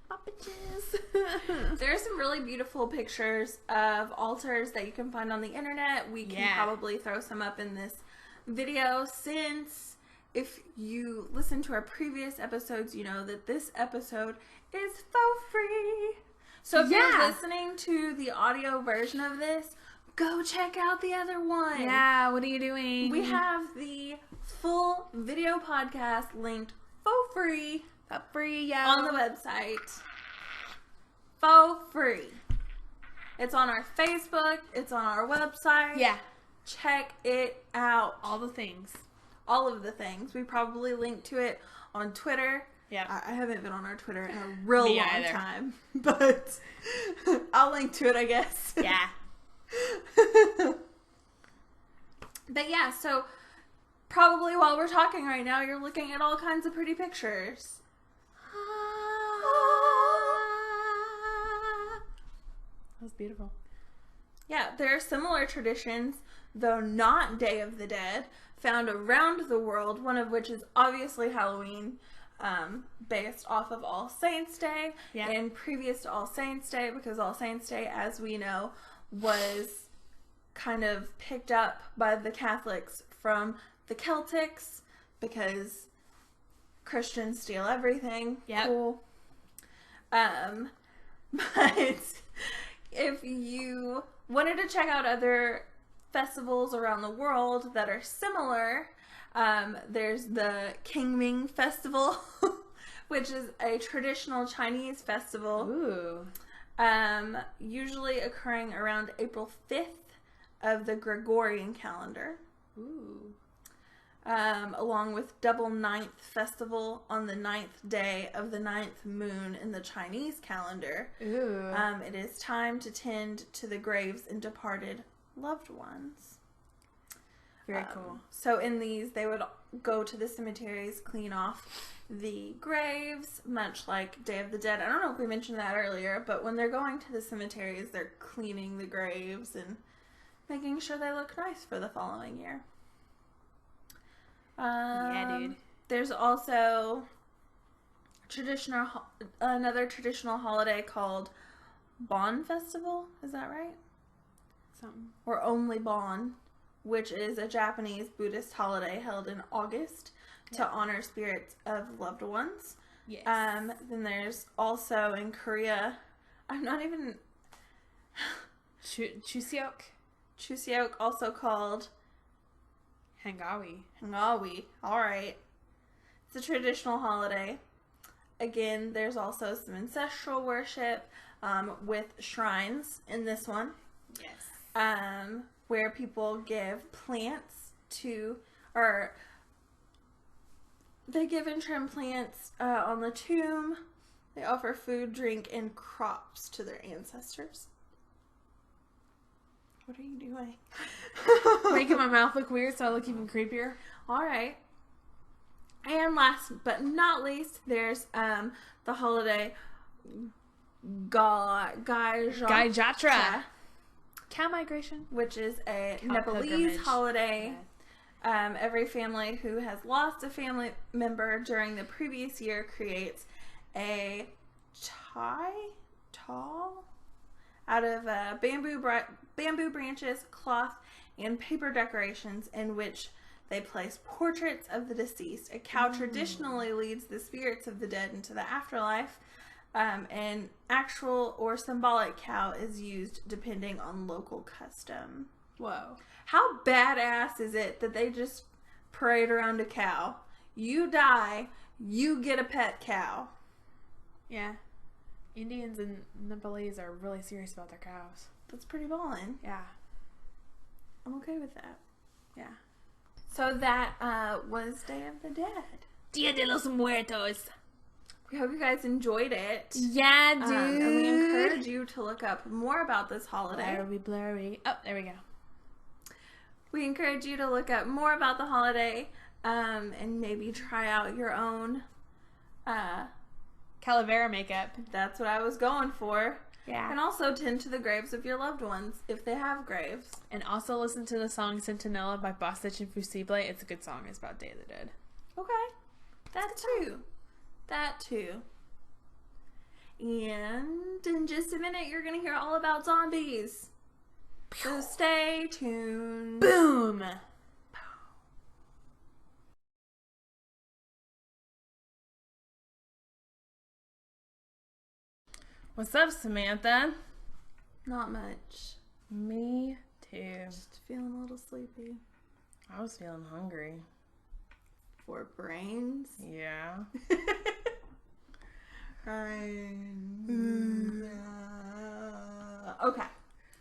S3: Bye, bitches!
S2: There are some really beautiful pictures of altars that you can find on the internet. We can probably throw some up in this video, since if you listen to our previous episodes, you know that this episode is for free. So if you're listening to the audio version of this, go check out the other one.
S3: Yeah, what are you doing?
S2: We have the full video podcast linked for free. On the website. For free. It's on our Facebook. It's on our website.
S3: Yeah.
S2: Check it out.
S3: All the things.
S2: All of the things. We probably link to it on Twitter.
S3: Yeah.
S2: I haven't been on our Twitter in a real long time. But I'll link to it, I guess.
S3: Yeah.
S2: But yeah, so probably while we're talking right now, you're looking at all kinds of pretty pictures.
S3: That was beautiful.
S2: Yeah, there are similar traditions, though not Day of the Dead, found around the world, one of which is obviously Halloween, based off of All Saints' Day, and previous to All Saints' Day, because All Saints' Day, as we know, was kind of picked up by the Catholics from the Celtics, because Christians steal everything. Cool. But if you wanted to check out other festivals around the world that are similar, there's the Qingming Festival, which is a traditional Chinese festival.
S3: Ooh.
S2: Usually occurring around April 5th of the Gregorian calendar.
S3: Ooh.
S2: Along with Double Ninth Festival on the 9th day of the 9th moon in the Chinese calendar.
S3: Ooh.
S2: It is time to tend to the graves and departed loved ones.
S3: Very cool.
S2: So in these, they would go to the cemeteries, clean off the graves, much like Day of the Dead. I don't know if we mentioned that earlier, but when they're going to the cemeteries, they're cleaning the graves and making sure they look nice for the following year.
S3: Yeah, dude.
S2: There's also another traditional holiday called Bon Festival. Is that right?
S3: Something.
S2: Or only Bon, which is a Japanese Buddhist holiday held in August to honor spirits of loved ones.
S3: Yes.
S2: Then there's also in Korea, I'm not even... Chuseok, also called...
S3: Hangawi.
S2: Alright. It's a traditional holiday. Again, there's also some ancestral worship with shrines in this one.
S3: Yes.
S2: Where people give plants or they give and trim plants on the tomb. They offer food, drink, and crops to their ancestors. What are you doing?
S3: Making my mouth look weird so I look even creepier.
S2: Alright. And last but not least, there's the holiday
S3: Gaijatra. Cow migration.
S2: Which is a
S3: Cow
S2: Nepalese
S3: pilgrimage.
S2: holiday. Every family who has lost a family member during the previous year creates a tall out of bamboo branches, cloth, and paper decorations in which they place portraits of the deceased. A cow traditionally leads the spirits of the dead into the afterlife. An actual or symbolic cow is used depending on local custom.
S3: Whoa.
S2: How badass is it that they just parade around a cow? You die, you get a pet cow.
S3: Yeah. Indians and Nepalese are really serious about their cows.
S2: That's pretty ballin'.
S3: Yeah.
S2: I'm okay with that.
S3: Yeah.
S2: So that was Day of the Dead.
S3: Dia de los Muertos.
S2: We hope you guys enjoyed it.
S3: Yeah, dude.
S2: And we encourage you to look up more about this holiday.
S3: Blurry. Oh, there we go.
S2: We encourage you to look up more about the holiday and maybe try out your own.
S3: Calavera makeup.
S2: That's what I was going for.
S3: Yeah.
S2: And also tend to the graves of your loved ones if they have graves.
S3: And also listen to the song Centinela by Bostitch and Fusible. It's a good song. It's about Day of the Dead.
S2: Okay. That too. And in just a minute, you're going to hear all about zombies. So stay tuned.
S3: Boom! What's up, Samantha?
S2: Not much.
S3: Me too.
S2: Just feeling a little sleepy.
S3: I was feeling hungry.
S2: For brains.
S3: Yeah.
S2: Okay.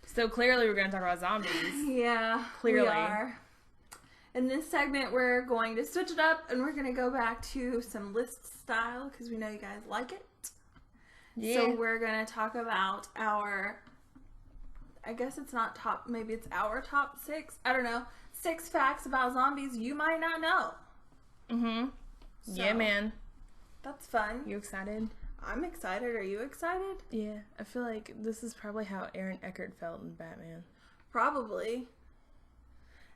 S3: So clearly we're going to talk about zombies.
S2: Yeah,
S3: Clearly.
S2: we are. In this segment, we're going to switch it up and we're going to go back to some list style because we know you guys like it.
S3: Yeah.
S2: So we're going to talk about our, I guess it's not top, maybe it's our top 6. I don't know. 6 facts about zombies you might not know.
S3: Mm-hmm.
S2: So,
S3: Yeah, man.
S2: That's fun.
S3: You excited?
S2: I'm excited. Are you excited?
S3: Yeah. I feel like this is probably how Aaron Eckhart felt in Batman.
S2: Probably.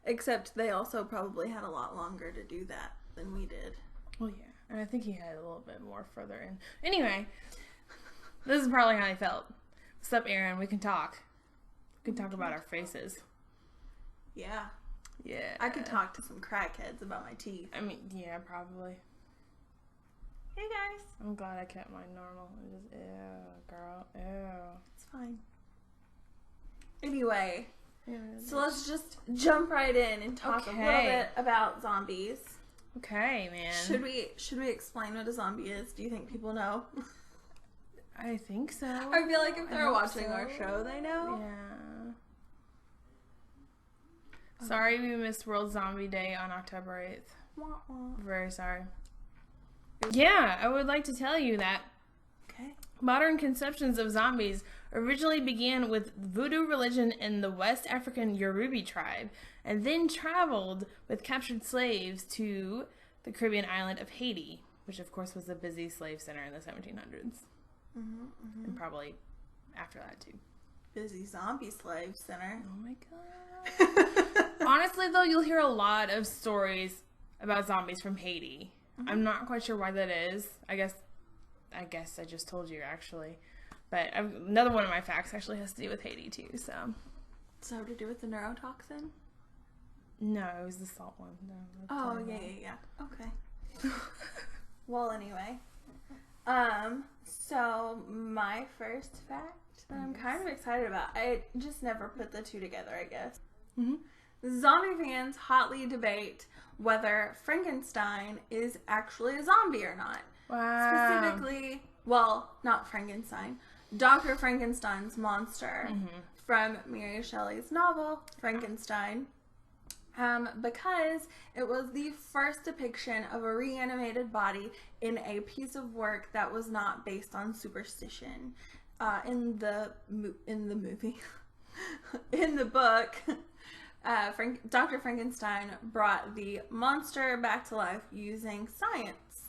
S2: Except they also probably had a lot longer to do that than we did.
S3: Well, yeah. And I think he had a little bit more further in. Anyway, this is probably how he felt. What's up, Aaron? We can talk. We can talk about our faces.
S2: Yeah.
S3: Yeah.
S2: I could talk to some crackheads about my teeth.
S3: I mean, yeah, probably.
S2: Hey, guys.
S3: I'm glad I kept mine normal. It just, ew, girl, ew.
S2: It's fine. Anyway,
S3: Yeah,
S2: so let's just jump right in and talk a little bit about zombies.
S3: Okay, man.
S2: Should we explain what a zombie is? Do you think people know?
S3: I think so.
S2: I feel like if
S3: I
S2: they're
S3: hope
S2: watching
S3: so.
S2: our show, they know.
S3: Yeah. Sorry we missed World Zombie Day on October 8th.
S2: Wah, wah.
S3: Very sorry. Yeah, I would like to tell you that
S2: Okay.
S3: Modern conceptions of zombies originally began with voodoo religion in the West African Yoruba tribe, and then traveled with captured slaves to the Caribbean island of Haiti, which of course was a busy slave center in the 1700s. And probably after that too.
S2: Busy zombie slave center.
S3: Oh my god. Honestly though, you'll hear a lot of stories about zombies from Haiti. I'm not quite sure why that is. I guess I just told you actually. But another one of my facts actually has to do with Haiti too, so.
S2: So to do with the neurotoxin?
S3: No, it was the salt one. No,
S2: oh, yeah. Okay. Well, anyway. So my first fact that I'm kind of excited about, I just never put the two together, I guess. Zombie fans hotly debate whether Frankenstein is actually a zombie or not.
S3: Wow.
S2: Specifically, well, not Frankenstein, Dr. Frankenstein's monster from Mary Shelley's novel, Frankenstein. Because it was the first depiction of a reanimated body in a piece of work that was not based on superstition. In the movie, in the book, Dr. Frankenstein brought the monster back to life using science.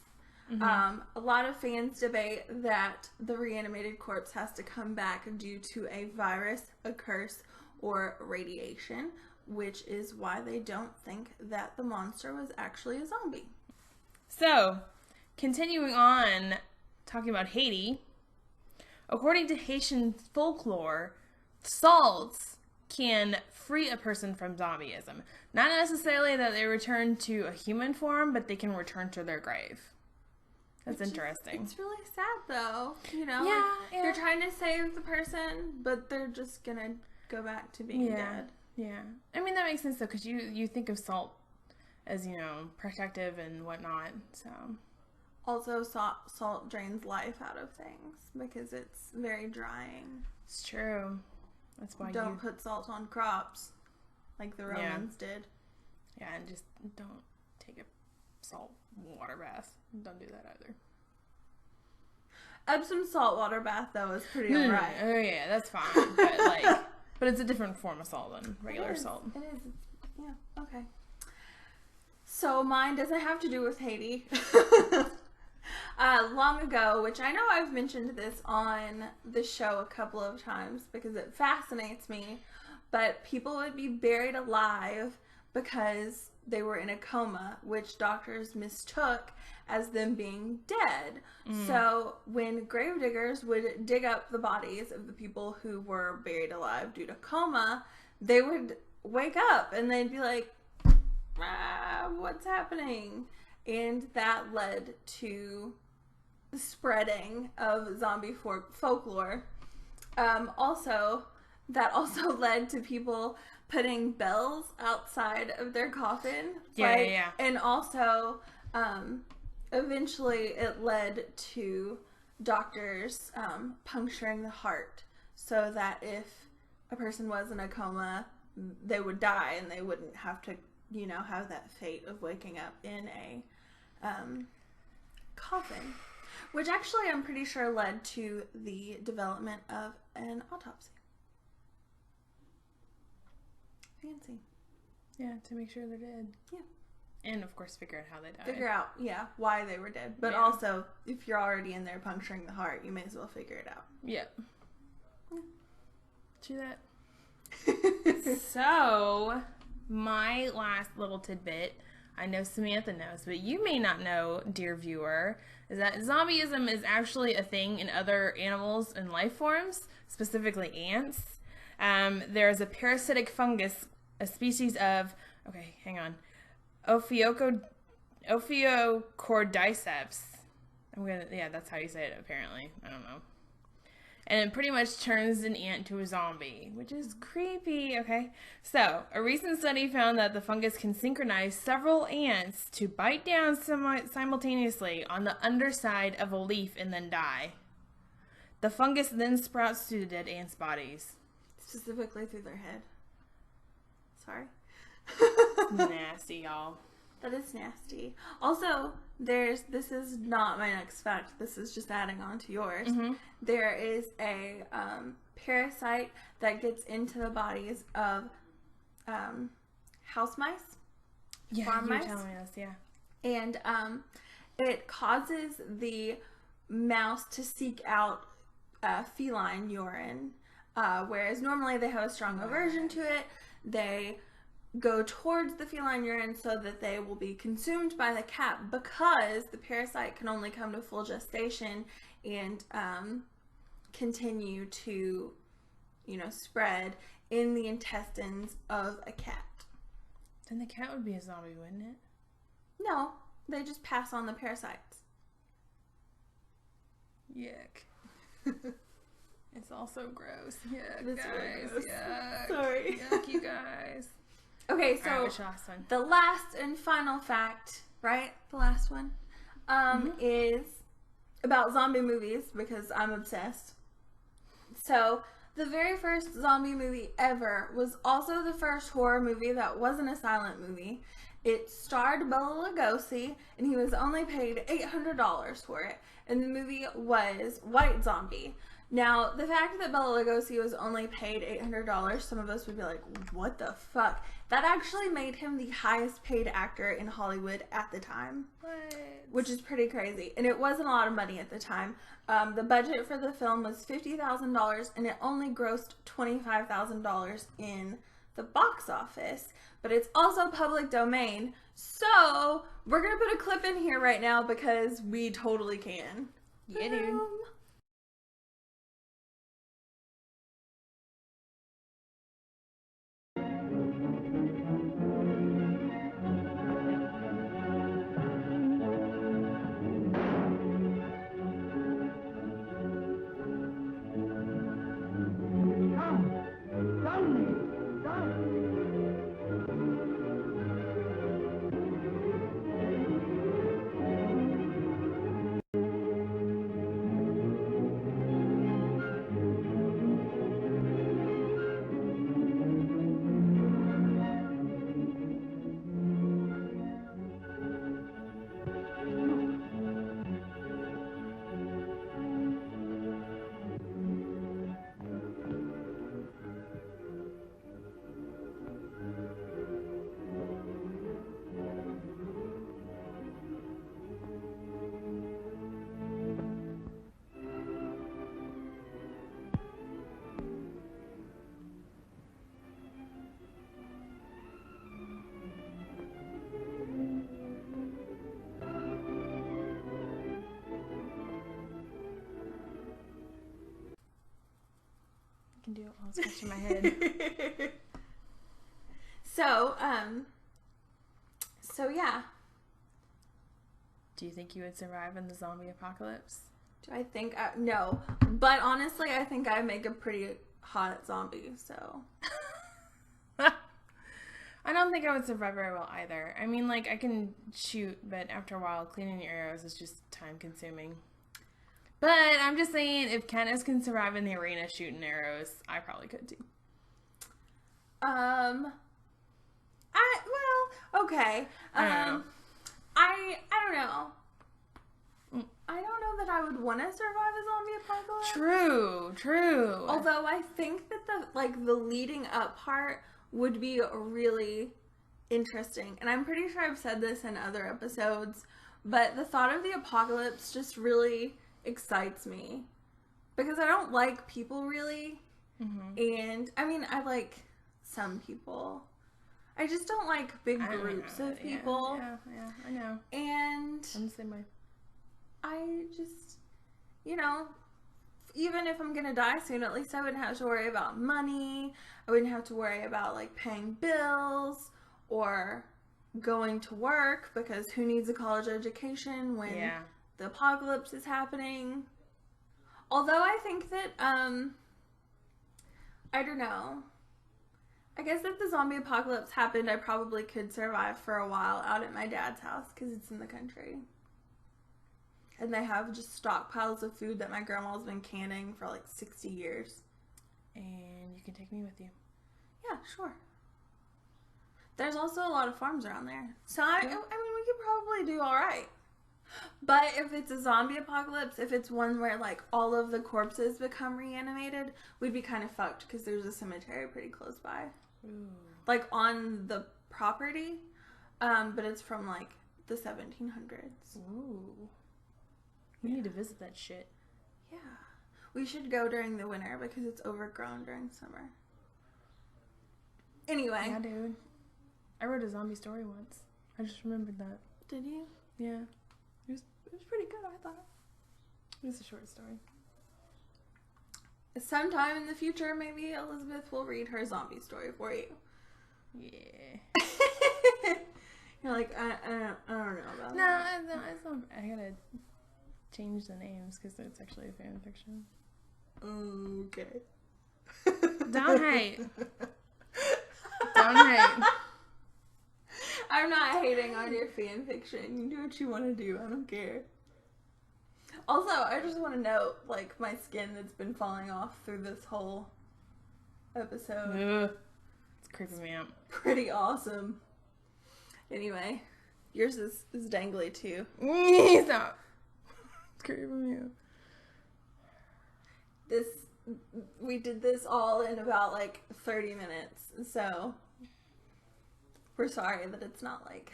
S2: A lot of fans debate that the reanimated corpse has to come back due to a virus, a curse, or radiation, which is why they don't think that the monster was actually a zombie.
S3: So, continuing on talking about Haiti, according to Haitian folklore, salts can free a person from zombieism. Not necessarily that they return to a human form, but they can return to their grave. That's interesting.
S2: It's really sad, though. You know,
S3: Yeah.
S2: They're trying to save the person, but they're just gonna go back to being dead.
S3: Yeah. I mean, that makes sense, though, because you think of salt as, protective and whatnot, so.
S2: Also, salt drains life out of things because it's very drying.
S3: It's true. That's why
S2: Don't put salt on crops like the Romans did.
S3: Yeah, and just don't take a salt water bath. Don't do that either.
S2: Epsom saltwater bath, though, is pretty alright.
S3: Oh, yeah, that's fine. But it's a different form of salt than regular salt.
S2: It is. Yeah, okay. So mine doesn't have to do with Haiti. Long ago, which I know I've mentioned this on the show a couple of times because it fascinates me, but people would be buried alive because they were in a coma, which doctors mistook as them being dead. So when gravediggers would dig up the bodies of the people who were buried alive due to coma, they would wake up and they'd be like, what's happening? And that led to the spreading of zombie folklore. That also led to people putting bells outside of their coffin.
S3: Yeah.
S2: And also, eventually it led to doctors puncturing the heart so that if a person was in a coma, they would die and they wouldn't have to, have that fate of waking up in a coffin. Which actually I'm pretty sure led to the development of an autopsy. Fancy.
S3: Yeah, to make sure they're dead.
S2: Yeah.
S3: And, of course, figure out how they died.
S2: Figure out, why they were dead. But also, if you're already in there puncturing the heart, you may as well figure it out.
S3: Yeah. Do that. So, my last little tidbit, I know Samantha knows, but you may not know, dear viewer, is that zombieism is actually a thing in other animals and life forms, specifically ants. There's a parasitic fungus, a species of, Ophiocordyceps. That's how you say it, apparently. I don't know. And it pretty much turns an ant into a zombie, which is creepy, okay? So, a recent study found that the fungus can synchronize several ants to bite down simultaneously on the underside of a leaf and then die. The fungus then sprouts through the dead ants' bodies.
S2: Specifically through their head. Sorry.
S3: Nasty, y'all.
S2: That is nasty. Also, this is not my next fact. This is just adding on to yours.
S3: Mm-hmm.
S2: There is a parasite that gets into the bodies of house mice.
S3: Yeah,
S2: farm
S3: you were
S2: mice.
S3: telling me this, yeah.
S2: And it causes the mouse to seek out feline urine, whereas normally they have a strong aversion to it. They go towards the feline urine so that they will be consumed by the cat, because the parasite can only come to full gestation and continue to, spread in the intestines of a cat.
S3: Then the cat would be a zombie, wouldn't it?
S2: No, they just pass on the parasites.
S3: Yuck. It's all so gross. Yuck,
S2: This is
S3: guys.
S2: really gross.
S3: Yuck.
S2: Sorry.
S3: Yuck, you guys.
S2: Okay,
S3: Alright,
S2: so
S3: what's your last one?
S2: the last and final fact, right? The last one, is about zombie movies, because I'm obsessed. So, the very first zombie movie ever was also the first horror movie that wasn't a silent movie. It starred Bela Lugosi, and he was only paid $800 for it. And the movie was White Zombie. Now, the fact that Bela Lugosi was only paid $800, some of us would be like, what the fuck? That actually made him the highest paid actor in Hollywood at the time.
S3: What?
S2: Which is pretty crazy. And it wasn't a lot of money at the time. The budget for the film was $50,000, and it only grossed $25,000 in the box office. But it's also public domain. So, we're going to put a clip in here right now because we totally can.
S3: Yeah, dude.
S2: Boom.
S3: I can do it while I'm scratching my head.
S2: So yeah.
S3: Do you think you would survive in the zombie apocalypse?
S2: Do I think no, but honestly, I think I make a pretty hot zombie. So
S3: I don't think I would survive very well either. I mean, like, I can shoot, but after a while, cleaning your arrows is just time consuming. But I'm just saying, if Kenneth can survive in the arena shooting arrows, I probably could too.
S2: Okay.
S3: I don't know.
S2: I don't know. I don't know that I would want to survive a zombie apocalypse.
S3: True.
S2: Although I think that the leading up part would be really interesting. And I'm pretty sure I've said this in other episodes, but the thought of the apocalypse just really excites me. Because I don't like people really. Mm-hmm. And I mean, I like some people. I just don't like big groups of people.
S3: Yeah, I know.
S2: And
S3: I'm the same way.
S2: I just, even if I'm gonna die soon, at least I wouldn't have to worry about money. I wouldn't have to worry about like paying bills or going to work, because who needs a college education when the apocalypse is happening? Although I think that, I don't know. I guess if the zombie apocalypse happened, I probably could survive for a while out at my dad's house, because it's in the country. And they have just stockpiles of food that my grandma's been canning for like 60 years.
S3: And you can take me with you.
S2: Yeah, sure. There's also a lot of farms around there. So, I mean, we could probably do alright. But if it's a zombie apocalypse, if it's one where, like, all of the corpses become reanimated, we'd be kind of fucked because there's a cemetery pretty close by.
S3: Ooh.
S2: Like, on the property, but it's from, like, the 1700s.
S3: Ooh. We need to visit that shit.
S2: Yeah. We should go during the winter because it's overgrown during summer. Anyway.
S3: Yeah, dude. I wrote a zombie story once. I just remembered that.
S2: Did you?
S3: Yeah. It was pretty good, I thought. It was a short story.
S2: Sometime in the future, maybe Elizabeth will read her zombie story for you.
S3: Yeah.
S2: You're like, I don't know about
S3: No,
S2: that.
S3: it's not. I gotta change the names because it's actually a fan fiction.
S2: Okay.
S3: Don't hate. Don't hate.
S2: I'm not hating on your fan fiction. You do what you want to do. I don't care. Also, I just want to note, like, my skin that's been falling off through this whole episode.
S3: Ugh. It's creeping me out.
S2: Pretty awesome. Anyway, yours is dangly too.
S3: Stop. It's creeping me out.
S2: We did this all in about, like, 30 minutes, so we're sorry that it's not, like,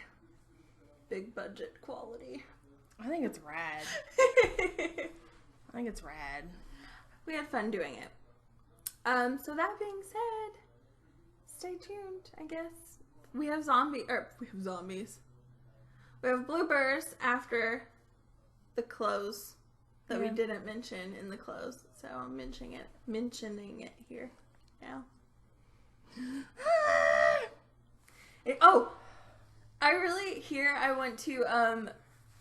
S2: big budget quality.
S3: I think it's rad. I think it's rad.
S2: We had fun doing it. So that being said, stay tuned, I guess. We have zombies. We have bloopers after the close that we didn't mention in the close. So I'm mentioning it here now.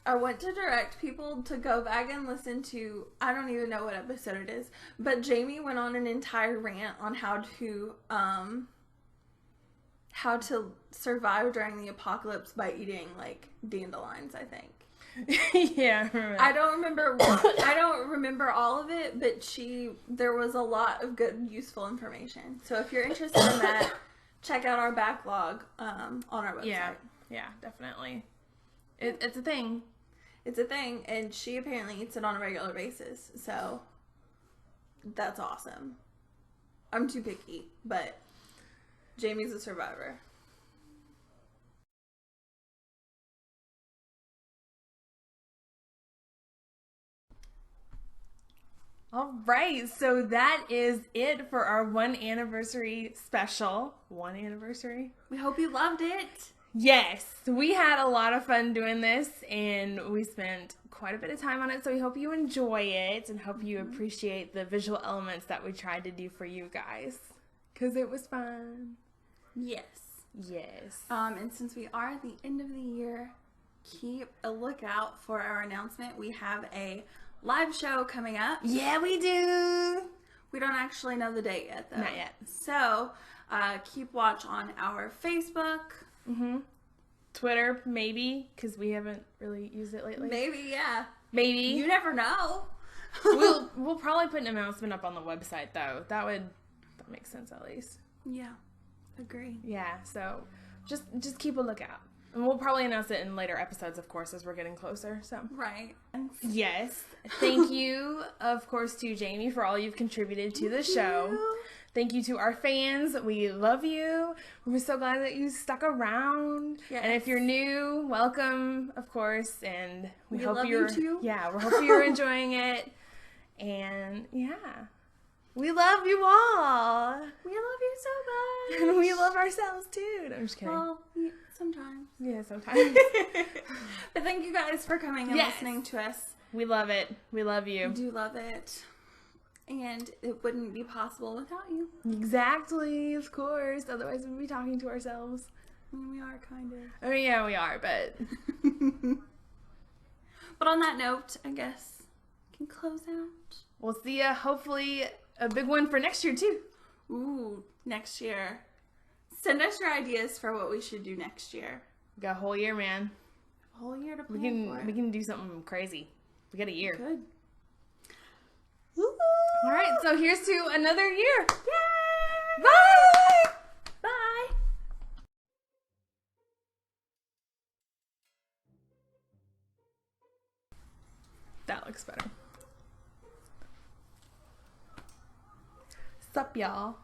S2: I want to direct people to go back and listen to, I don't even know what episode it is, but Jamie went on an entire rant on how to survive during the apocalypse by eating, like, dandelions, I think.
S3: Yeah, I remember.
S2: I don't remember all of it, but there was a lot of good, useful information. So if you're interested in that, check out our backlog on our website.
S3: Yeah, definitely. It's a thing.
S2: It's a thing, and she apparently eats it on a regular basis, so that's awesome. I'm too picky, but Jamie's a survivor.
S3: All right, so that is it for our 1 anniversary special. 1 anniversary?
S2: We hope you loved it.
S3: Yes, we had a lot of fun doing this, and we spent quite a bit of time on it, so we hope you enjoy it and hope you appreciate the visual elements that we tried to do for you guys, because it was fun.
S2: Yes.
S3: Yes.
S2: And since we are at the end of the year, keep a lookout for our announcement. We have a live show coming up.
S3: Yeah, we do.
S2: We don't actually know the date yet, though.
S3: Not yet.
S2: So, keep watch on our Facebook.
S3: Mm-hmm. Twitter, maybe, because we haven't really used it lately.
S2: Maybe, yeah.
S3: Maybe.
S2: You never know.
S3: We'll probably put an announcement up on the website, though. That makes sense, at least.
S2: Yeah, agree.
S3: Yeah, so just keep a lookout. And we'll probably announce it in later episodes, of course, as we're getting closer, so.
S2: Right.
S3: Yes. Thank you, of course, to Jamie for all you've contributed to the show. Thank you to our fans. We love you. We're so glad that you stuck around.
S2: Yes.
S3: And if you're new, welcome, of course. And we hope
S2: love
S3: you're
S2: you too.
S3: Yeah, we hope you're enjoying it. And yeah. We love you all.
S2: We love you so much.
S3: And we love ourselves too. No, I'm just kidding.
S2: Well, yeah, sometimes.
S3: Yeah, sometimes.
S2: But thank you guys for coming and listening to us.
S3: We love it. We love you.
S2: We do love it. And it wouldn't be possible without you.
S3: Exactly, of course. Otherwise, we'd be talking to ourselves.
S2: I mean, we are kind of.
S3: I mean, yeah, we are, but.
S2: But on that note, I guess we can close out.
S3: We'll see ya. Hopefully, a big one for next year, too.
S2: Ooh, next year. Send us your ideas for what we should do next year.
S3: We got a whole year, man.
S2: A whole year to plan for.
S3: We can do something crazy. We got a year.
S2: Good.
S3: All right, so here's to another year.
S2: Yay!
S3: Bye! Sup, y'all.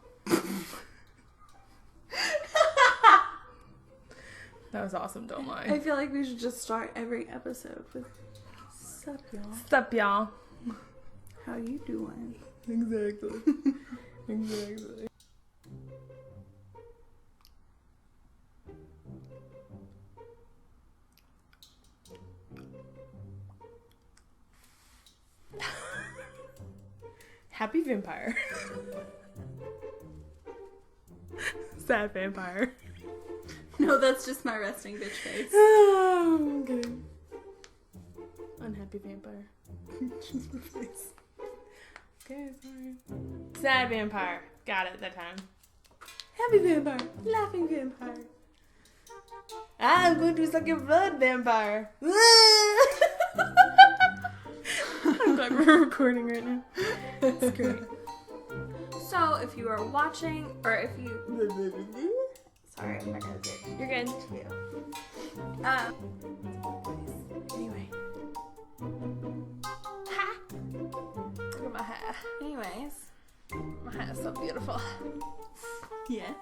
S3: That was awesome, don't
S2: I
S3: lie.
S2: feel like we should just start every episode with "Sup, y'all?
S3: Sup, y'all.
S2: How you doing?"
S3: Exactly. Exactly. Happy vampire. Sad vampire.
S2: No, that's just my resting bitch face.
S3: Oh, okay. Unhappy vampire. Just my face. Okay, sorry. Sad vampire. Got it that time. Happy vampire. Laughing vampire. I'm going to suck your blood, vampire. I'm glad we're recording right now. It's great.
S2: So, if you are watching, or if you... Sorry, I'm not gonna do it.
S3: You're good.
S2: Anyway.
S3: Ha! Look at my hair.
S2: Anyways.
S3: My hair is so beautiful.
S2: Yes.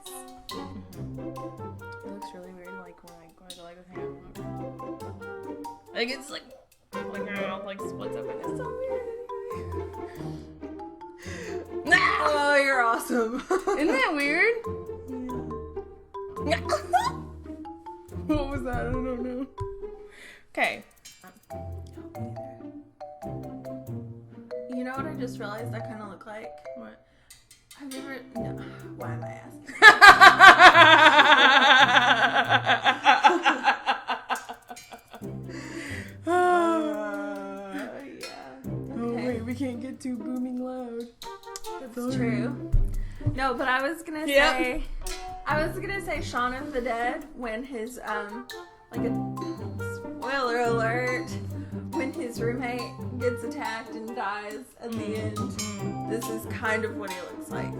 S3: It looks really weird, like when I go like this hand. Like it's like my mouth like splits open. It's so weird.
S2: Oh, you're awesome.
S3: Isn't that weird? What was that? I don't know. Okay.
S2: You know what I just realized I kind of look like?
S3: What?
S2: Have you ever... No. Why am I asking? Yeah.
S3: Oh wait, we can't get too booming loud.
S2: That's true. No, but I was gonna
S3: Yep.
S2: say... I was gonna say Shaun of the Dead when his, like a... Spoiler alert! When his roommate gets attacked and dies at the end. This is kind of what he looks like.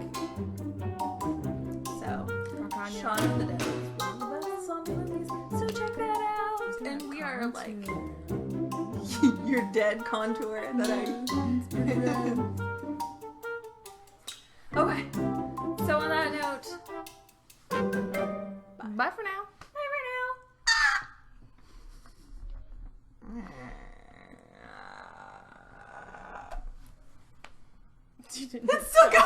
S2: So,
S3: Arcane.
S2: Shaun of the Dead is one of the best zombie movies, so check that out. And we are like your dead contour that I. Okay. So on that note,
S3: Bye for now.
S2: bye for now.
S3: You didn't.
S2: It's still going.